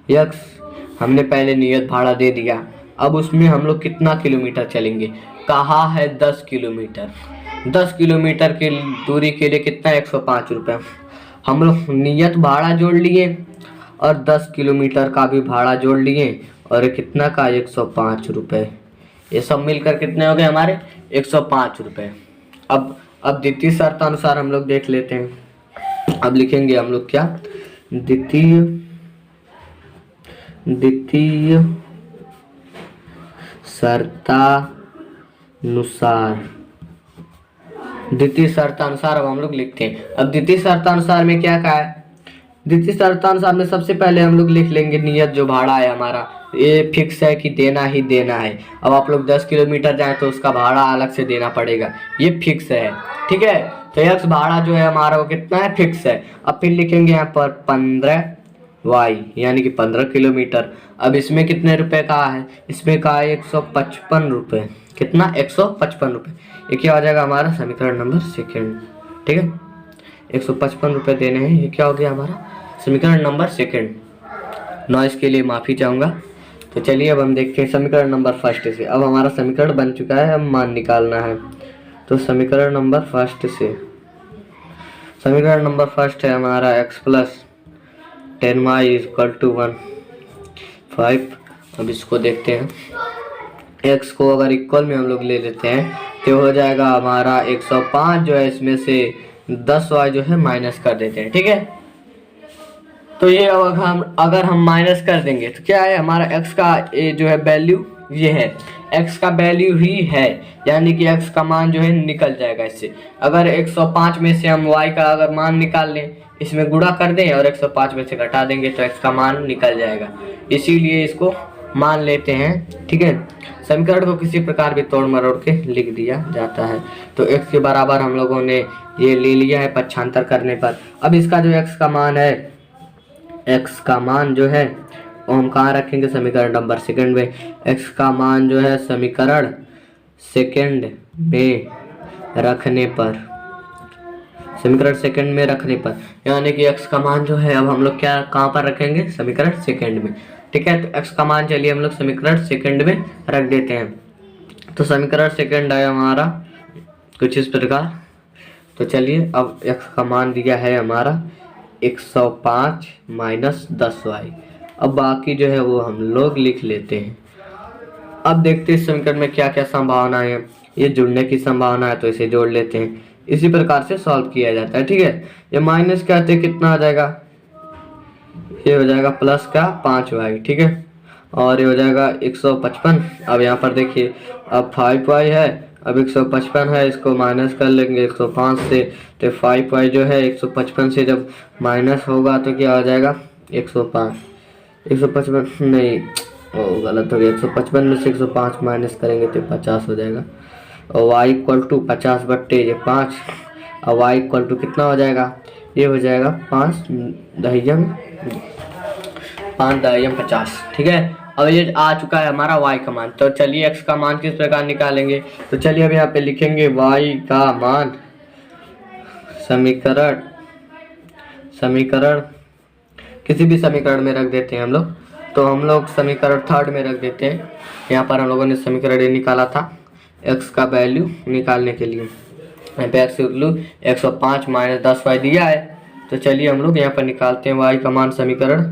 यक्स हमने पहले नियत भाड़ा दे दिया, अब उसमें हम लोग कितना किलोमीटर चलेंगे, कहा है 10 किलोमीटर। 10 किलोमीटर की दूरी के लिए कितना 105 रुपये। हम लोग नियत भाड़ा जोड़ लिए और 10 किलोमीटर का भी भाड़ा जोड़ लिए, और कितना का 105 रुपये। ये सब मिलकर कितने हो गए हमारे 105 रुपये। अब द्वितीय शर्तानुसार हम लोग देख लेते हैं। अब लिखेंगे हम लोग क्या, द्वितीय शर्तानुसार अब हम लोग लिखते हैं। अब द्वितीय शर्तानुसार में क्या कहा है, द्वितीय शर्तानुसार में सबसे पहले हम लोग लिख लेंगे नियत जो भाड़ा है हमारा, ये फिक्स है कि देना ही देना है। अब आप लोग 10 किलोमीटर जाएं तो उसका भाड़ा अलग से देना पड़ेगा, ये फिक्स है। ठीक है, तो यक्स भाड़ा जो है हमारा वो कितना है, फिक्स है। अब फिर लिखेंगे यहाँ पर 15 y यानी कि 15 किलोमीटर। अब इसमें कितने रुपए का है, इसमें का है 155 रुपये। कितना 155 रुपये। ये क्या हो जाएगा हमारा समीकरण नंबर 2। ठीक है, 155 रुपये देने हैं, ये क्या हो गया हमारा समीकरण नंबर 2। नॉइस के लिए माफ़ी चाहूँगा। तो चलिए अब हम देखते हैं समीकरण नंबर 1 से। अब हमारा समीकरण बन चुका है, अब मान निकालना है। तो समीकरण नंबर 1 से, समीकरण नंबर 1 है हमारा x plus 10y equal to 1 5। अब इसको देखते हैं, x को अगर इक्वल में हम लोग ले लेते हैं तो हो जाएगा हमारा 105 जो है, इसमें से 10y जो है माइनस कर देते हैं। ठीक है, तो ये अगर हम माइनस कर देंगे तो क्या है, हमारा x का जो है वैल्यू ये है, x का वैल्यू ही है, यानी कि x का मान जो है निकल जाएगा इससे। अगर 105 में से हम y का अगर मान निकाल लें, इसमें गुणा कर दें और 105 में से घटा देंगे तो x का मान निकल जाएगा, इसीलिए इसको मान लेते हैं। ठीक है, समीकरण को किसी प्रकार भी तोड़ मरोड़ के लिख दिया जाता है। तो x के बराबर हम लोगों ने ये ले लिया है पक्षांतर करने पर। अब इसका जो x का मान है, x का मान जो है वो हम कहाँ रखेंगे, समीकरण नंबर सेकंड में। x का मान जो है समीकरण सेकंड में रखने पर, समीकरण सेकंड में रखने पर, यानी कि x का मान जो है अब हम लोग क्या कहाँ पर रखेंगे, समीकरण सेकंड में। ठीक है, तो x का मान चलिए हम लोग समीकरण सेकंड में रख देते हैं। तो समीकरण सेकंड है हमारा कुछ इस प्रकार। तो चलिए अब x का मान दिया है हमारा 105 माइनस 10y। अब बाकी जो है वो हम लोग लिख लेते हैं। अब देखते हैं इस समीकरण में क्या क्या संभावना है। ये जुड़ने की संभावना है तो इसे जोड़ लेते हैं, इसी प्रकार से सॉल्व किया जाता है। ठीक है, ये माइनस कहते कितना आ जाएगा, ये हो जाएगा प्लस का 5y। ठीक है, और ये हो जाएगा 155। अब यहाँ पर देखिए अब 5y है, अब 155 है, इसको माइनस कर लेंगे 105 से, तो 5y जो है 155 से जब माइनस होगा तो क्या हो जाएगा 105, 155 नहीं, ओ गलत हो गया, 155 में से 105 माइनस करेंगे तो 50 हो जाएगा। और y इक्वल टू 50 बट्टे ये 5, और y इक्वल टू कितना हो जाएगा, ये हो जाएगा 5 दहियम 50। ठीक है, अब ये आ चुका है हमारा y का मान। तो चलिए x का मान किस प्रकार निकालेंगे। तो चलिए अब यहाँ पे लिखेंगे y का मान समीकरण किसी भी समीकरण में रख देते हैं हम लोग। तो हम लोग समीकरण थर्ड में रख देते हैं। यहाँ पर हम लोगों ने समीकरण ये निकाला था x का वैल्यू निकालने के लिए। यहाँ पे x वैल्यू 105 माइनस 10y दिया है। तो चलिए हम लोग यहाँ पर निकालते हैं y का मान समीकरण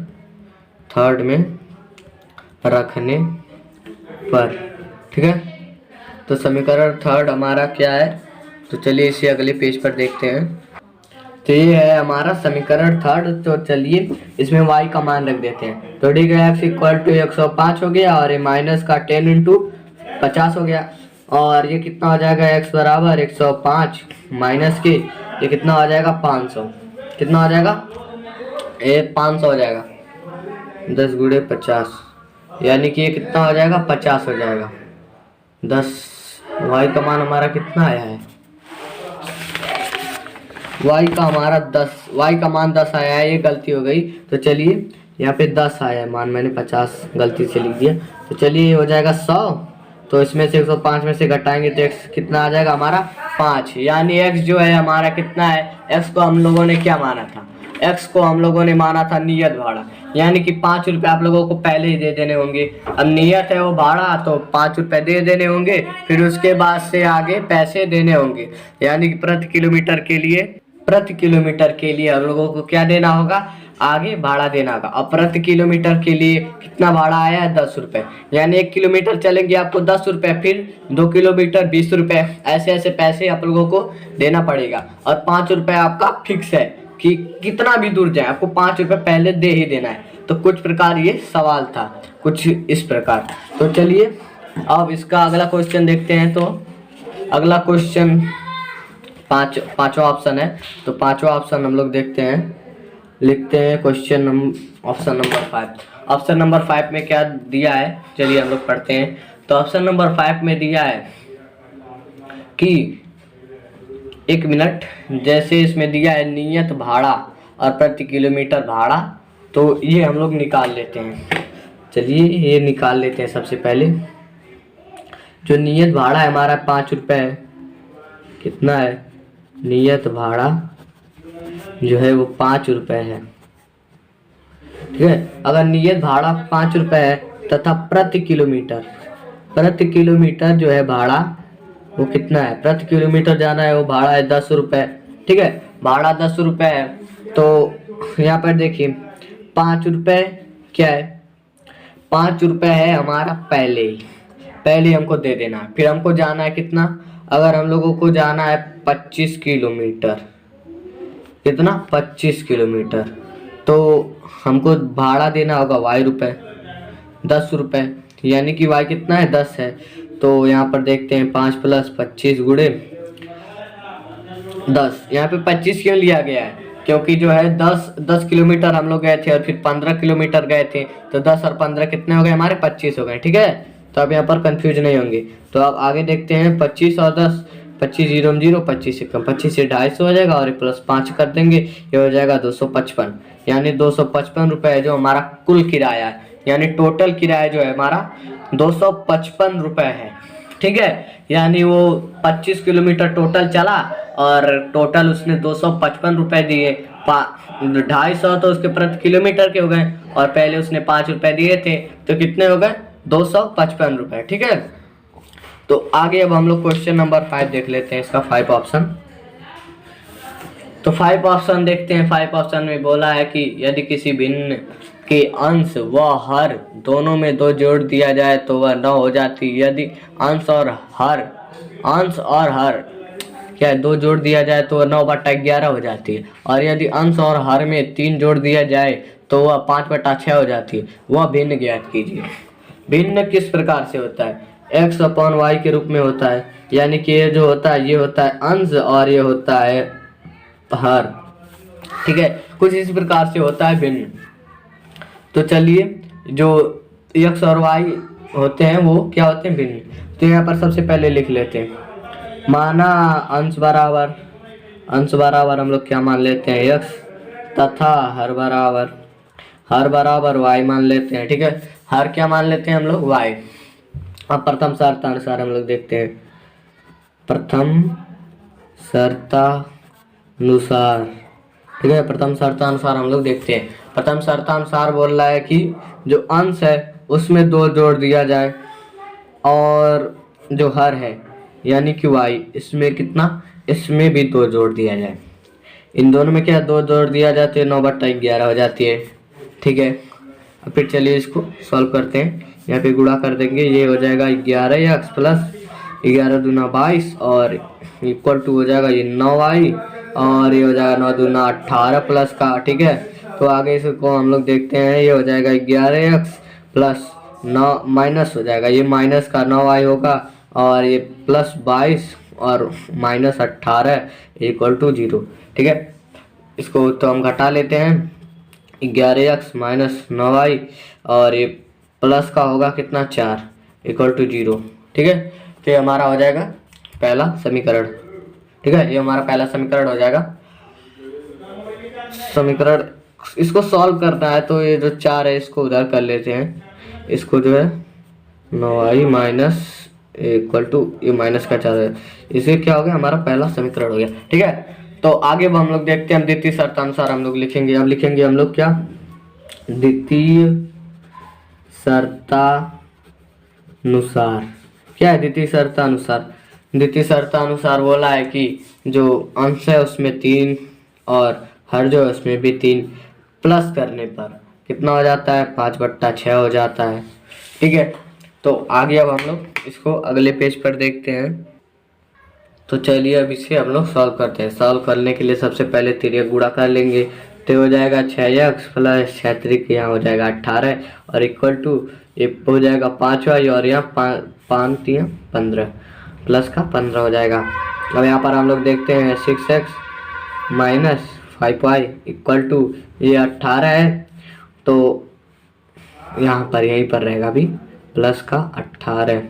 थर्ड में रखने पर। ठीक है, तो समीकरण थर्ड हमारा क्या है, तो चलिए इसे अगले पेज पर देखते हैं। तो ये है हमारा समीकरण थर्ड। तो चलिए इसमें y का मान रख देते हैं। तो ठीक है, x इक्वल टू 105 हो गया और ये माइनस का 10 इंटू 50 हो गया, और ये कितना हो जाएगा, x बराबर 105 माइनस के ये कितना हो जाएगा 500, कितना हो जाएगा, ये 500 हो जाएगा, 10 गुणे 50, यानी कि ये कितना हो जाएगा 50 हो जाएगा। 10 y का मान हमारा कितना आया है, y का हमारा 10, y का मान 10 आया है, ये गलती हो गई। तो चलिए यहाँ पे 10 आया है मान, मैंने 50 गलती से लिख दिया। तो चलिए ये हो जाएगा 100, तो इसमें से 105 में से घटाएंगे तो x कितना आ जाएगा हमारा 5, यानी x जो है हमारा कितना है, x को हम लोगों ने क्या माना था, x को हम लोगों ने माना था नियत भाड़ा, यानी कि 5 रुपये आप लोगों को पहले ही दे देने होंगे। अब नियत है वो भाड़ा, तो 5 रुपये दे देने होंगे, फिर उसके बाद से आगे पैसे देने होंगे, यानी कि प्रति किलोमीटर के लिए हम लोगों को क्या देना होगा, आगे भाड़ा देना होगा। अब प्रति किलोमीटर के लिए कितना भाड़ा आया है 10 रुपये, यानी 1 किलोमीटर चलेंगे आपको 10 रुपये, फिर 2 किलोमीटर 20 रुपये, ऐसे ऐसे पैसे आप लोगों को देना पड़ेगा। और 5 रुपये आपका फिक्स है कि कितना भी दूर जाए आपको 5 रुपये पहले दे ही देना है। तो कुछ प्रकार ये सवाल था, कुछ इस प्रकार। तो चलिए अब इसका अगला क्वेश्चन देखते हैं। तो अगला क्वेश्चन पांचवा ऑप्शन है। तो पांचवा ऑप्शन हम लोग देखते हैं, लिखते हैं question option number 5। Option number 5 में क्या दिया है, चलिए हम लोग पढ़ते हैं। तो ऑप्शन नंबर 5 में दिया है कि 1 मिनट, जैसे इसमें दिया है नियत भाड़ा और प्रति किलोमीटर भाड़ा, तो ये हम लोग निकाल लेते हैं। चलिए ये निकाल लेते हैं। सबसे पहले जो नियत भाड़ा है हमारा 5 रुपये है, कितना है, नियत भाड़ा जो है वो 5 रुपये है। ठीक है, अगर नियत भाड़ा 5 रुपये है तथा प्रति किलोमीटर जो है भाड़ा वो कितना है, प्रति किलोमीटर जाना है वो भाड़ा है 10 रुपये। ठीक है, भाड़ा 10 रुपये है। तो यहाँ पर देखिए 5 रुपये क्या है, 5 रुपये है हमारा पहले हमको दे देना है। फिर हमको जाना है कितना, अगर हम लोगों को जाना है 25 किलोमीटर, कितना 25 किलोमीटर, तो हमको भाड़ा देना होगा वाई रुपये, 10 रुपये, यानी कि वाई कितना है 10 है। तो यहाँ पर देखते हैं 5 + 25 गुणे 10। यहाँ पे 25 क्यों लिया गया है, क्योंकि जो है 10 किलोमीटर हम लोग गए थे और फिर 15 किलोमीटर गए थे, तो 10 और 15 कितने हो गए हमारे 25 हो गए। ठीक है, तो अब यहाँ पर कंफ्यूज नहीं होंगे। तो अब आगे देखते हैं 25 और 10, 25 0 0, 25 से कम, 25 से 250 हो जाएगा और +5 कर देंगे, ये हो जाएगा 255, यानी 255 रुपये जो हमारा कुल किराया है, यानी टोटल किराया जो है हमारा 255 रुपये है। ठीक है, यानी वो 25 किलोमीटर टोटल चला और टोटल उसने 255 रुपये दिए। 250 तो उसके प्रति किलोमीटर के हो गए और पहले उसने 5 रुपये दिए थे, तो कितने हो गए 255 रुपये। ठीक है, तो आगे अब हम लोग क्वेश्चन नंबर 5 देख लेते हैं, इसका 5 ऑप्शन। तो 5 ऑप्शन देखते हैं। 5 ऑप्शन में बोला है कि यदि किसी भिन्न के अंश व हर दोनों में 2 जोड़ दिया जाए तो वह 9 हो जाती है। यदि अंश और हर क्या 2 जोड़ दिया जाए तो वह 9/11 हो जाती है, और यदि अंश और हर में 3 जोड़ दिया जाए तो वह 5/6 हो जाती है। वह भिन्न ज्ञात कीजिए। भिन्न किस प्रकार से होता है, x/y के रूप में होता है, यानी कि ये जो होता है ये होता है अंश और ये होता है हर। ठीक है, कुछ इस प्रकार से होता है भिन्न। तो चलिए, जो x और y होते हैं वो क्या होते हैं भिन्न। तो यहाँ पर सबसे पहले लिख लेते हैं, माना अंश बराबर हम लोग क्या मान लेते हैं x, तथा हर बराबर y मान लेते हैं। ठीक है, हर क्या मान लेते हैं हम लोग y। अब प्रथम शर्तानुसार हम लोग देखते हैं, प्रथम शर्तानुसार। ठीक है, प्रथम शर्तानुसार हम लोग देखते हैं। प्रथम शर्तानुसार बोल रहा है कि जो अंश है उसमें 2 जोड़ दिया जाए और जो हर है यानी कि y, इसमें कितना, इसमें भी 2 जोड़ दिया जाए। इन दोनों में क्या 2 जोड़ दिया जाते हैं, 9/11 हो जाती है। ठीक है, अब फिर चलिए इसको सॉल्व करते हैं। यहाँ पे गुणा कर देंगे, ये हो जाएगा 11x + 11 दूना 22 और इक्वल टू हो जाएगा ये 9y और ये हो जाएगा 9 दूना 18 प्लस का। ठीक है, तो आगे इसको हम लोग देखते हैं, ये हो जाएगा 11x + 9 माइनस हो जाएगा, ये माइनस का 9y होगा और ये +22 और -18 इक्वल टू 0। ठीक है, इसको तो हम घटा लेते हैं, 11x - 9y और ये प्लस का होगा कितना 4 इक्वल टू 0। ठीक है, तो ये हमारा हो जाएगा पहला समीकरण। ठीक है, ये हमारा पहला समीकरण हो जाएगा। समीकरण इसको सॉल्व करना है तो ये जो 4 है इसको उधर कर लेते हैं, इसको जो है 9y इक्वल टू ये माइनस का 4 है, इसे क्या हो गया हमारा पहला समीकरण हो गया। ठीक है, तो आगे हम लोग देखते हैं, हम द्वितीय शर्तानुसार हम लोग लिखेंगे। अब लिखेंगे हम लोग क्या, द्वितीय शर्तानुसार। क्या है द्वितीय शर्तानुसार, द्वितीय शर्तानुसार बोला है कि जो अंश है उसमें 3 और हर जो है उसमें भी 3 प्लस करने पर कितना हो जाता है 5/6 हो जाता है। ठीक है, तो आगे अब हम लोग इसको अगले पेज पर देखते हैं। तो चलिए अब इसे हम लोग सॉल्व करते हैं। सॉल्व करने के लिए सबसे पहले 3 गुणा कर लेंगे, तो हो जाएगा 6x + 6 यहाँ हो जाएगा 18 और इक्वल टू ये हो जाएगा 5y और यहाँ 5 3 15 प्लस का 15 हो जाएगा। अब यहाँ पर हम लोग देखते हैं 6x - 5y इक्वल टू ये 18 है, तो यहाँ पर यहीं पर रहेगा अभी प्लस का 18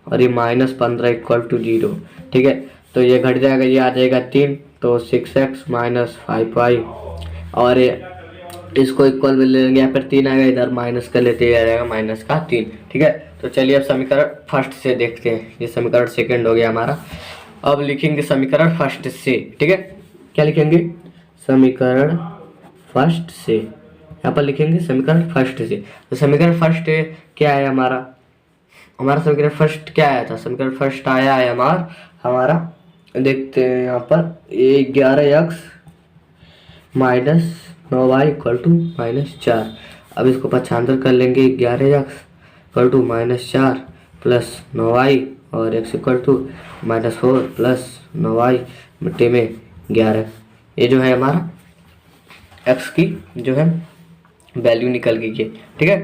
और ये -15 इक्वल टू 0। ठीक है, तो ये घट जाएगा, ये आ जाएगा 3, तो 6x - 5y और ये इसको इक्वल में ले लेंगे, यहाँ पर 3 आएगा, इधर माइनस कर लेते हैं, रहेगा -3। ठीक है, तो चलिए अब समीकरण फर्स्ट से देखते हैं। ये समीकरण सेकंड हो गया हमारा। अब लिखेंगे समीकरण फर्स्ट से। ठीक है, क्या लिखेंगे, समीकरण फर्स्ट से। यहाँ पर लिखेंगे समीकरण फर्स्ट से। तो समीकरण फर्स्ट क्या है हमारा समीकरण फर्स्ट क्या आया था, समीकरण फर्स्ट आया है हमारा देखते हैं यहाँ पर, ये 11x - 9y इक्वल टू -4। अब इसको पक्षांतर कर लेंगे, 11x equal to -4 plus 9y और x equal to -4 plus 9y बटे में 11। ये जो है हमारा एक्स की जो है वैल्यू निकल गई है। ठीक है,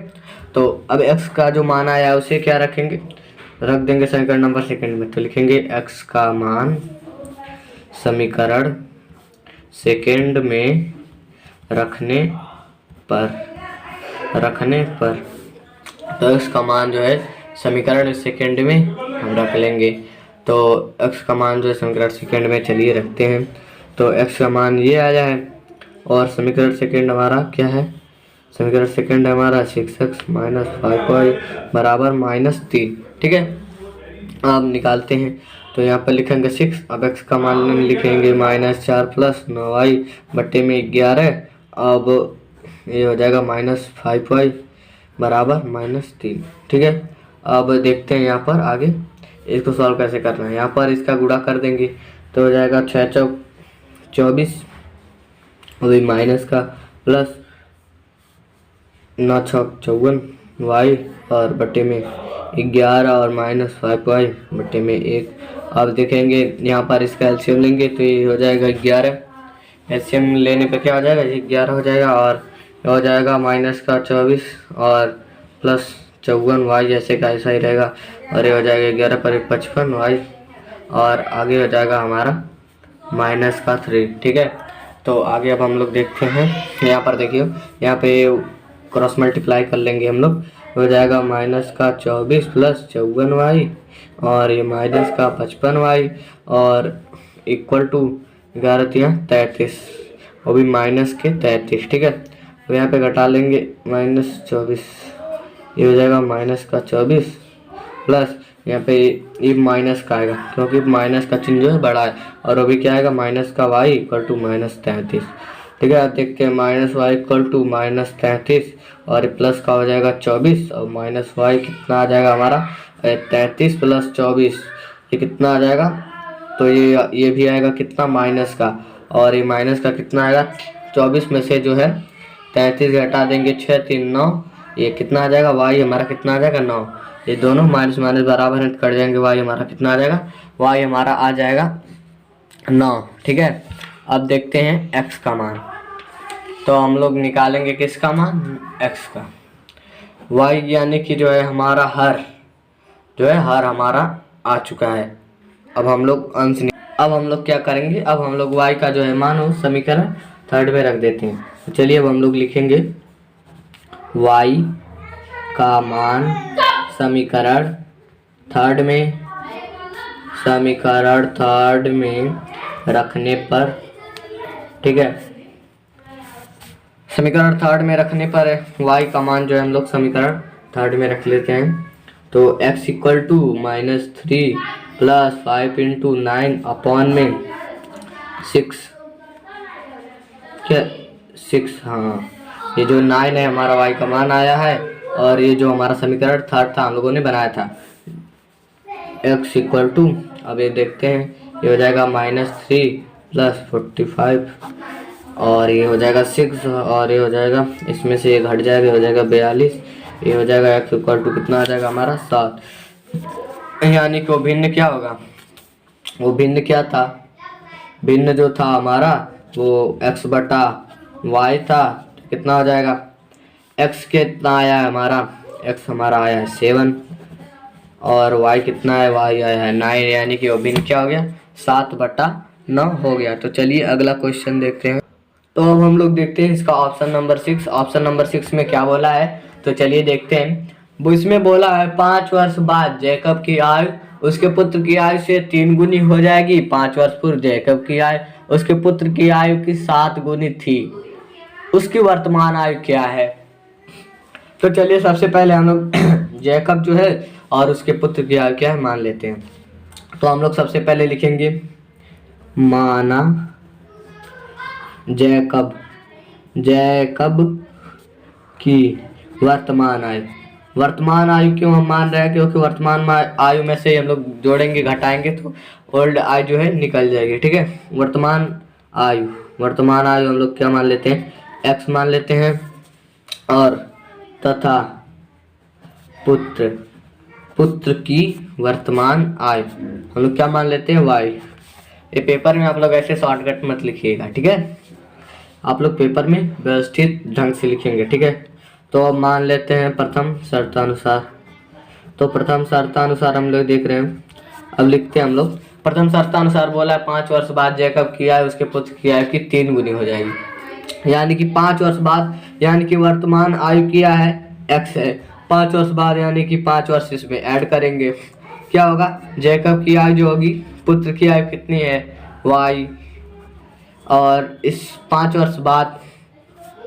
तो अब एक्स का जो मान आया उसे क्या रखेंगे, रख देंगे समीकरण नंबर सेकंड में। तो लिखेंगे एक्स का मान समीकरण सेकंड में रखने पर तो एक्स का मान जो है समीकरण सेकंड में हम रख लेंगे। तो एक्स का मान जो है समीकरण सेकंड में चलिए रखते हैं। तो एक्स का मान ये आया है और समीकरण सेकंड हमारा क्या है, समीकरण सेकंड हमारा 6x - 5y बराबर -3। ठीक है, अब निकालते हैं। तो यहाँ पर लिखेंगे 6, अब x का मान लिखेंगे -4 + 9y बट्टे में 11। अब ये हो जाएगा -5y बराबर -3। ठीक है, अब देखते हैं यहाँ पर आगे इसको सॉल्व कैसे करना है। यहाँ पर इसका गुणा कर देंगे तो हो जाएगा 6 चौक 24, अभी माइनस का प्लस 9 छक 54 वाई और बटे में 11 और -5y बटे में 1। अब देखेंगे यहाँ पर इसका एलसीएम लेंगे तो ये हो जाएगा 11। एलसीएम लेने पे क्या हो जाएगा, ये 11 हो जाएगा और हो जाएगा -24 और प्लस 54y ऐसे का ऐसा ही रहेगा और ये हो जाएगा 11 पर 55y और आगे हो जाएगा हमारा -3। ठीक है, तो आगे अब हम लोग देखते हैं। यहाँ पर देखिए, यहाँ पे क्रॉस मल्टीप्लाई कर लेंगे हम लोग, हो जाएगा -24 + 54y और ये -55y और इक्वल टू 11 × 33 और भी -33। ठीक है, तो यहाँ पे घटा लेंगे -24, ये हो जाएगा -24 प्लस यहाँ पे ये माइनस का आएगा क्योंकि माइनस का चिन्ह जो है बड़ा है और अभी क्या आएगा -y इक्वल टू -33। ठीक है, आप देखते हैं -y इक्वल टू -33 और प्लस का हो जाएगा 24 और -y कितना आ जाएगा हमारा 33 + 24, ये कितना आ जाएगा, तो ये भी आएगा कितना माइनस का और ये माइनस का कितना आएगा 24 में से जो है 33 घटा देंगे 6 3 9, ये कितना आ जाएगा y हमारा कितना आ जाएगा 9। ये दोनों माइनस माइनस बराबर है कट जाएंगे, y हमारा कितना आ जाएगा, y हमारा आ जाएगा 9। ठीक है, अब देखते हैं x का मान। तो हम लोग निकालेंगे किसका मान, x का। y यानी कि जो है हमारा हर हमारा आ चुका है। अब हम लोग अब हम लोग क्या करेंगे, अब हम लोग y का जो है मान हो समीकरण थर्ड में रख देते हैं। तो चलिए अब हम लोग लिखेंगे y का मान समीकरण थर्ड में रखने पर। ठीक है, समीकरण थर्ड में रखने पर y का मान जो है हम लोग समीकरण थर्ड में रख लेते हैं। तो x इक्वल टू -3 + 5 × 9 अपॉन में 6 क्या 6, हाँ ये जो 9 है हमारा y का मान आया है और ये जो हमारा समीकरण थर्ड था हम लोगों ने बनाया था x इक्वल टू, अब ये देखते हैं ये हो जाएगा -3 + 45 और ये हो जाएगा 6 और ये हो जाएगा इसमें से ये घट जाएगा, हो जाएगा 42, ये हो जाएगा x इक्वल टू कितना आ जाएगा हमारा 7। यानी कि वो भिन्न क्या होगा, वो भिन्न क्या था, भिन्न जो था हमारा वो x बटा y था। कितना हो जाएगा, x कितना आया है हमारा, x हमारा आया है 7 और y कितना है, y आया है 9, यानी कि वो भिन्न क्या हो गया 7/9 हो गया। तो चलिए अगला क्वेश्चन देखते हैं। तो अब हम लोग देखते हैं इसका ऑप्शन नंबर 6। ऑप्शन नंबर 6 में क्या बोला है, तो चलिए देखते हैं। वो इसमें बोला है 5 वर्ष बाद जैकब की आयु उसके पुत्र की आयु से 3 गुनी हो जाएगी। 5 वर्ष पूर्व जैकब की आयु उसके पुत्र की आयु की 7 गुनी थी, उसकी वर्तमान आयु क्या है। तो चलिए सबसे पहले हम लोग जैकब जो है और उसके पुत्र की आयु क्या है मान लेते हैं। तो हम लोग सबसे पहले लिखेंगे माना जैकब की वर्तमान आयु। वर्तमान आयु क्यों हम मान रहे हैं, क्योंकि वर्तमान आयु में से हम लोग जोड़ेंगे घटाएंगे तो ओल्ड आयु जो है निकल जाएगी। ठीक है, वर्तमान आयु हम लोग क्या मान लेते हैं, x मान लेते हैं और तथा पुत्र की वर्तमान आयु हम लोग क्या मान लेते हैं y। ये पेपर में आप लोग ऐसे शॉर्टकट मत लिखिएगा, ठीक है। आप लोग पेपर में व्यवस्थित ढंग से लिखेंगे, ठीक है। तो अब मान लेते हैं प्रथम शर्तानुसार। तो प्रथम शर्तानुसार हम लोग देख रहे हैं, अब लिखते हैं हम लोग। प्रथम शर्तानुसार बोला है 5 वर्ष बाद जैकब की आयु उसके पुत्र की आयु की 3 गुनी हो जाएगी। यानी कि 5 वर्ष बाद, यानी कि वर्तमान आयु क्या है, x है। 5 वर्ष बाद यानी कि 5 वर्ष इसमें ऐड करेंगे, क्या होगा, जैकब की आयु जो होगी, पुत्र की आयु कितनी है, y, और इस 5 वर्ष बाद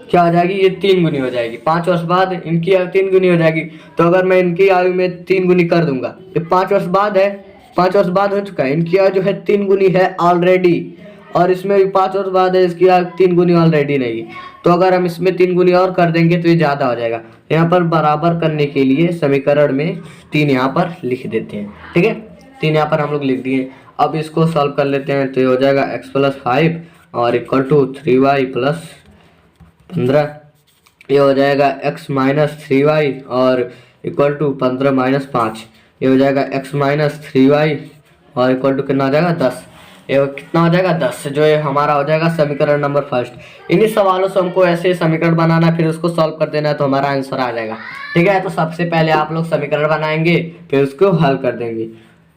क्या हो जाएगी, ये 3 गुनी हो जाएगी। 5 वर्ष बाद इनकी आयु 3 गुनी हो जाएगी। तो अगर मैं इनकी आयु में 3 गुनी कर दूंगा, ये 5 वर्ष बाद है, 5 वर्ष बाद हो चुका है, इनकी आयु जो है 3 गुनी है ऑलरेडी, और इसमें भी 5 वर्ष बाद है, इसकी आयु 3 गुनी ऑलरेडी नहीं है। तो अगर हम इसमें 3 गुनी और कर देंगे तो ये ज़्यादा हो जाएगा। यहाँ पर बराबर करने के लिए समीकरण में 3 यहाँ पर लिख देते हैं, ठीक है। 3 यहाँ पर हम लोग लिख दिए। अब इसको सॉल्व कर लेते हैं, तो ये हो जाएगा x + 5 और इक्वल टू 3y + 15। ये हो जाएगा x - 3y और इक्वल टू 15 - 5। ये हो जाएगा x - 3y और इक्वल टू कितना हो जाएगा, 10। ये कितना हो जाएगा, 10, जो ये हमारा हो जाएगा समीकरण नंबर फर्स्ट। इन्हीं सवालों से हमको ऐसे समीकरण बनाना है, फिर उसको सॉल्व कर देना है, तो हमारा आंसर आ जाएगा, ठीक है। तो सबसे पहले आप लोग समीकरण बनाएंगे, फिर उसको हल कर देंगे।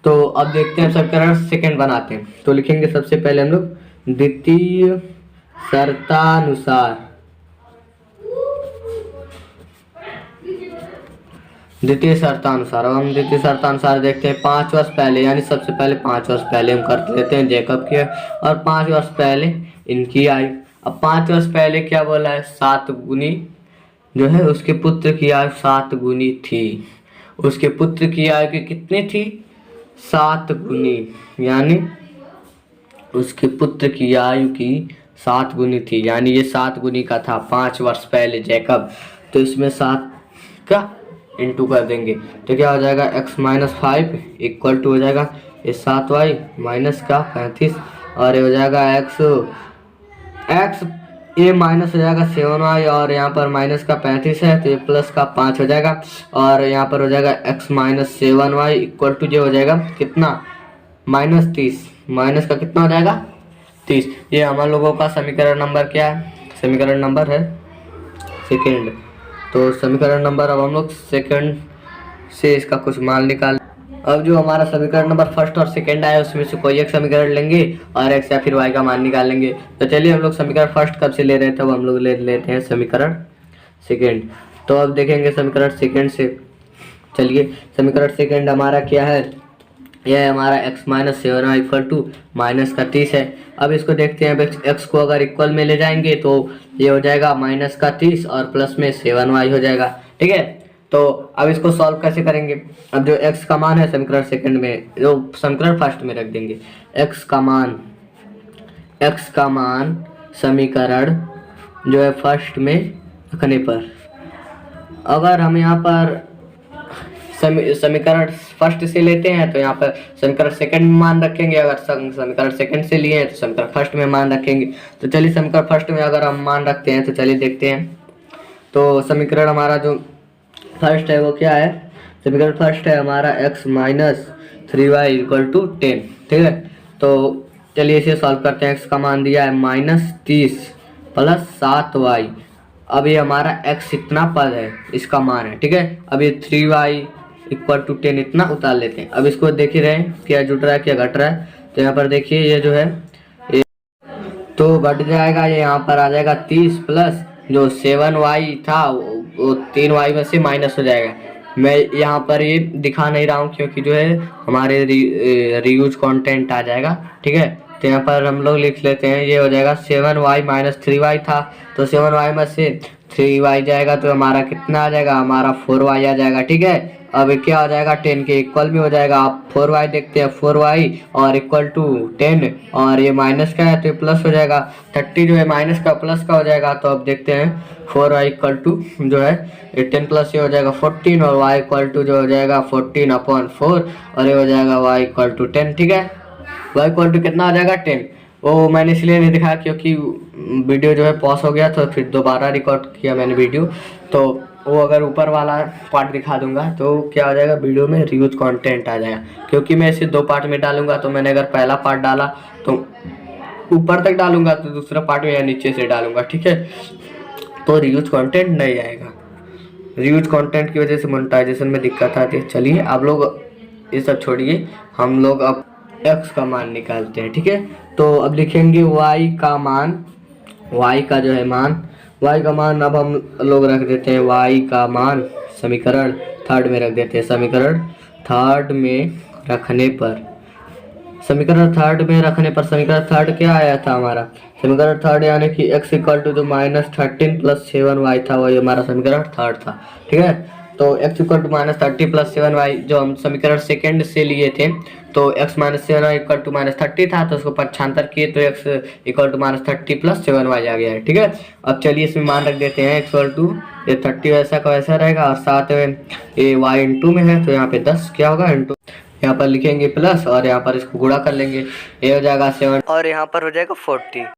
तो अब देखते हैं समीकरण सेकेंड बनाते हैं। तो लिखेंगे सबसे पहले हम लोग द्वितीय शर्तानुसार, द्वितीय शर्तानुसार। अब हम द्वितीय शर्तानुसार देखते हैं 5 वर्ष पहले, यानी सबसे पहले 5 वर्ष पहले हम कर लेते हैं जैकब की, और 5 वर्ष पहले इनकी आयु। अब 5 वर्ष पहले क्या बोला है, 7 गुनी जो है उसके पुत्र की आयु 7 गुनी थी। उसके पुत्र की आयु की कितनी थी, 7 गुनी, यानी उसके पुत्र की आयु की 7 गुनी थी, यानी ये 7 गुनी का था 5 वर्ष पहले जैकब। तो इसमें 7 का इंटू कर देंगे, तो क्या हो जाएगा, x - 5 इक्वल टू हो जाएगा ये 7y माइनस का 35, और ये हो जाएगा x ये माइनस हो जाएगा 7y, और यहाँ पर माइनस का 35 है तो ये प्लस का 5 हो जाएगा, और यहाँ पर हो जाएगा x - 7y इक्वल टू जो हो जाएगा कितना, -30, माइनस का कितना हो जाएगा, 30। ये हम लोगों का समीकरण नंबर क्या है, समीकरण नंबर है सेकेंड। तो समीकरण नंबर, अब हम लोग सेकंड से इसका कुछ मान निकाल। अब जो हमारा समीकरण नंबर फर्स्ट और सेकंड आया उसमें से कोई एक समीकरण लेंगे और x या फिर y का मान निकाल लेंगे। तो चलिए हम लोग समीकरण फर्स्ट कब से ले रहे थे, अब हम लोग ले लेते हैं समीकरण सेकंड। तो अब देखेंगे समीकरण सेकंड से, चलिए समीकरण सेकंड हमारा क्या है, यह है हमारा x - 7y इक्वल टू -30 है। अब इसको देखते हैं, x को अगर इक्वल में ले जाएंगे तो ये हो जाएगा -30 और प्लस में 7y हो जाएगा, ठीक है। तो अब इसको सॉल्व कैसे करेंगे, अब जो x का मान है समीकरण सेकंड में, जो समीकरण फर्स्ट में रख देंगे, x का मान समीकरण जो है फर्स्ट में रखने पर, अगर हम यहाँ पर समीकरण फर्स्ट से लेते हैं तो यहाँ पर समीकरण सेकंड में मान रखेंगे, अगर समीकरण सेकंड से लिए हैं तो समीकरण फर्स्ट में मान रखेंगे। तो चलिए समीकरण फर्स्ट में अगर हम मान रखते हैं तो चलिए देखते हैं। तो समीकरण हमारा जो फर्स्ट है वो क्या है, समीकरण फर्स्ट है हमारा x - 3y इक्वल टू 10, ठीक है। तो चलिए इसे सॉल्व करते हैं। x का मान दिया है -30 + 7y। अब ये हमारा x इतना पद है, इसका मान है, ठीक है। अब ये 3y इक्वल टू 10 इतना उतार लेते हैं। अब इसको देख ही रहे हैं क्या जुड़ रहा है क्या घट रहा है। तो यहाँ पर देखिए ये जो है ये तो घट जाएगा, ये यहाँ पर आ जाएगा 30 प्लस जो 7y था वो 3y में से माइनस हो जाएगा। मैं यहाँ पर ये दिखा नहीं रहा हूँ क्योंकि जो है हमारे रीयूज कंटेंट आ जाएगा, ठीक है। तो यहाँ पर हम लोग लिख लेते हैं, ये हो जाएगा 7y - 3y था, तो 7y में से 3y जाएगा तो हमारा कितना आ जाएगा, हमारा 4y आ जाएगा, ठीक है। अब क्या हो जाएगा, 10 के इक्वल में हो जाएगा। आप 4y देखते हैं, 4y और इक्वल टू 10, और ये माइनस का है तो ये प्लस हो जाएगा। 30 जो है माइनस का प्लस का हो जाएगा। तो अब देखते हैं 4y इक्वल टू जो है 10 प्लस ये हो जाएगा 14, और y इक्वल टू जो हो जाएगा 14/4, और ये हो जाएगा y इक्वल टू 10, ठीक है। y इक्वल टू कितना आ जाएगा, 10। वो मैंने इसलिए नहीं दिखाया क्योंकि वीडियो जो है पॉज हो गया, तो फिर दोबारा रिकॉर्ड किया मैंने वीडियो। तो वो अगर ऊपर वाला पार्ट दिखा दूंगा तो क्या हो जाएगा, वीडियो में रीयूज कंटेंट आ जाएगा, क्योंकि मैं इसे 2 पार्ट में डालूंगा। तो मैंने अगर पहला पार्ट डाला तो ऊपर तक डालूंगा तो दूसरा पार्ट में या नीचे से डालूंगा, ठीक है। तो रीयूज कंटेंट नहीं आएगा, रीयूज कंटेंट की वजह से मोनेटाइजेशन में दिक्कत आती है। चलिए आप लोग ये सब छोड़िए, हम लोग अब x का मान निकालते हैं, ठीक है। तो अब लिखेंगे y का मान, y का जो है मान, y का मान अब हम लोग रख देते हैं y का मान समीकरण थर्ड में रख देते हैं। समीकरण थर्ड में रखने पर, समीकरण थर्ड में रखने पर समीकरण थर्ड क्या आया था हमारा, समीकरण थर्ड यानी कि x इक्वल टू जो -13 + 7y था वही हमारा समीकरण थर्ड था, ठीक है। तो x इक्वल टू -30 + 7y जो हम समीकरण सेकंड से लिए थे, तो x - 7y इक्वल टू -30 था, तो उसको पक्षांतर किए तो x इक्वल टू -30 + 7y आ गया है, ठीक है। अब चलिए इसमें मान रख देते हैं, x इक्वल टू ये 30 वैसा का वैसा रहेगा और साथ में ये y इंटू में है, तो यहाँ पे 10 क्या होगा इंटू, यहाँ पर लिखेंगे प्लस और यहाँ पर इसको गुणा कर लेंगे, ये हो जाएगा 7 और यहाँ पर हो जाएगा 40।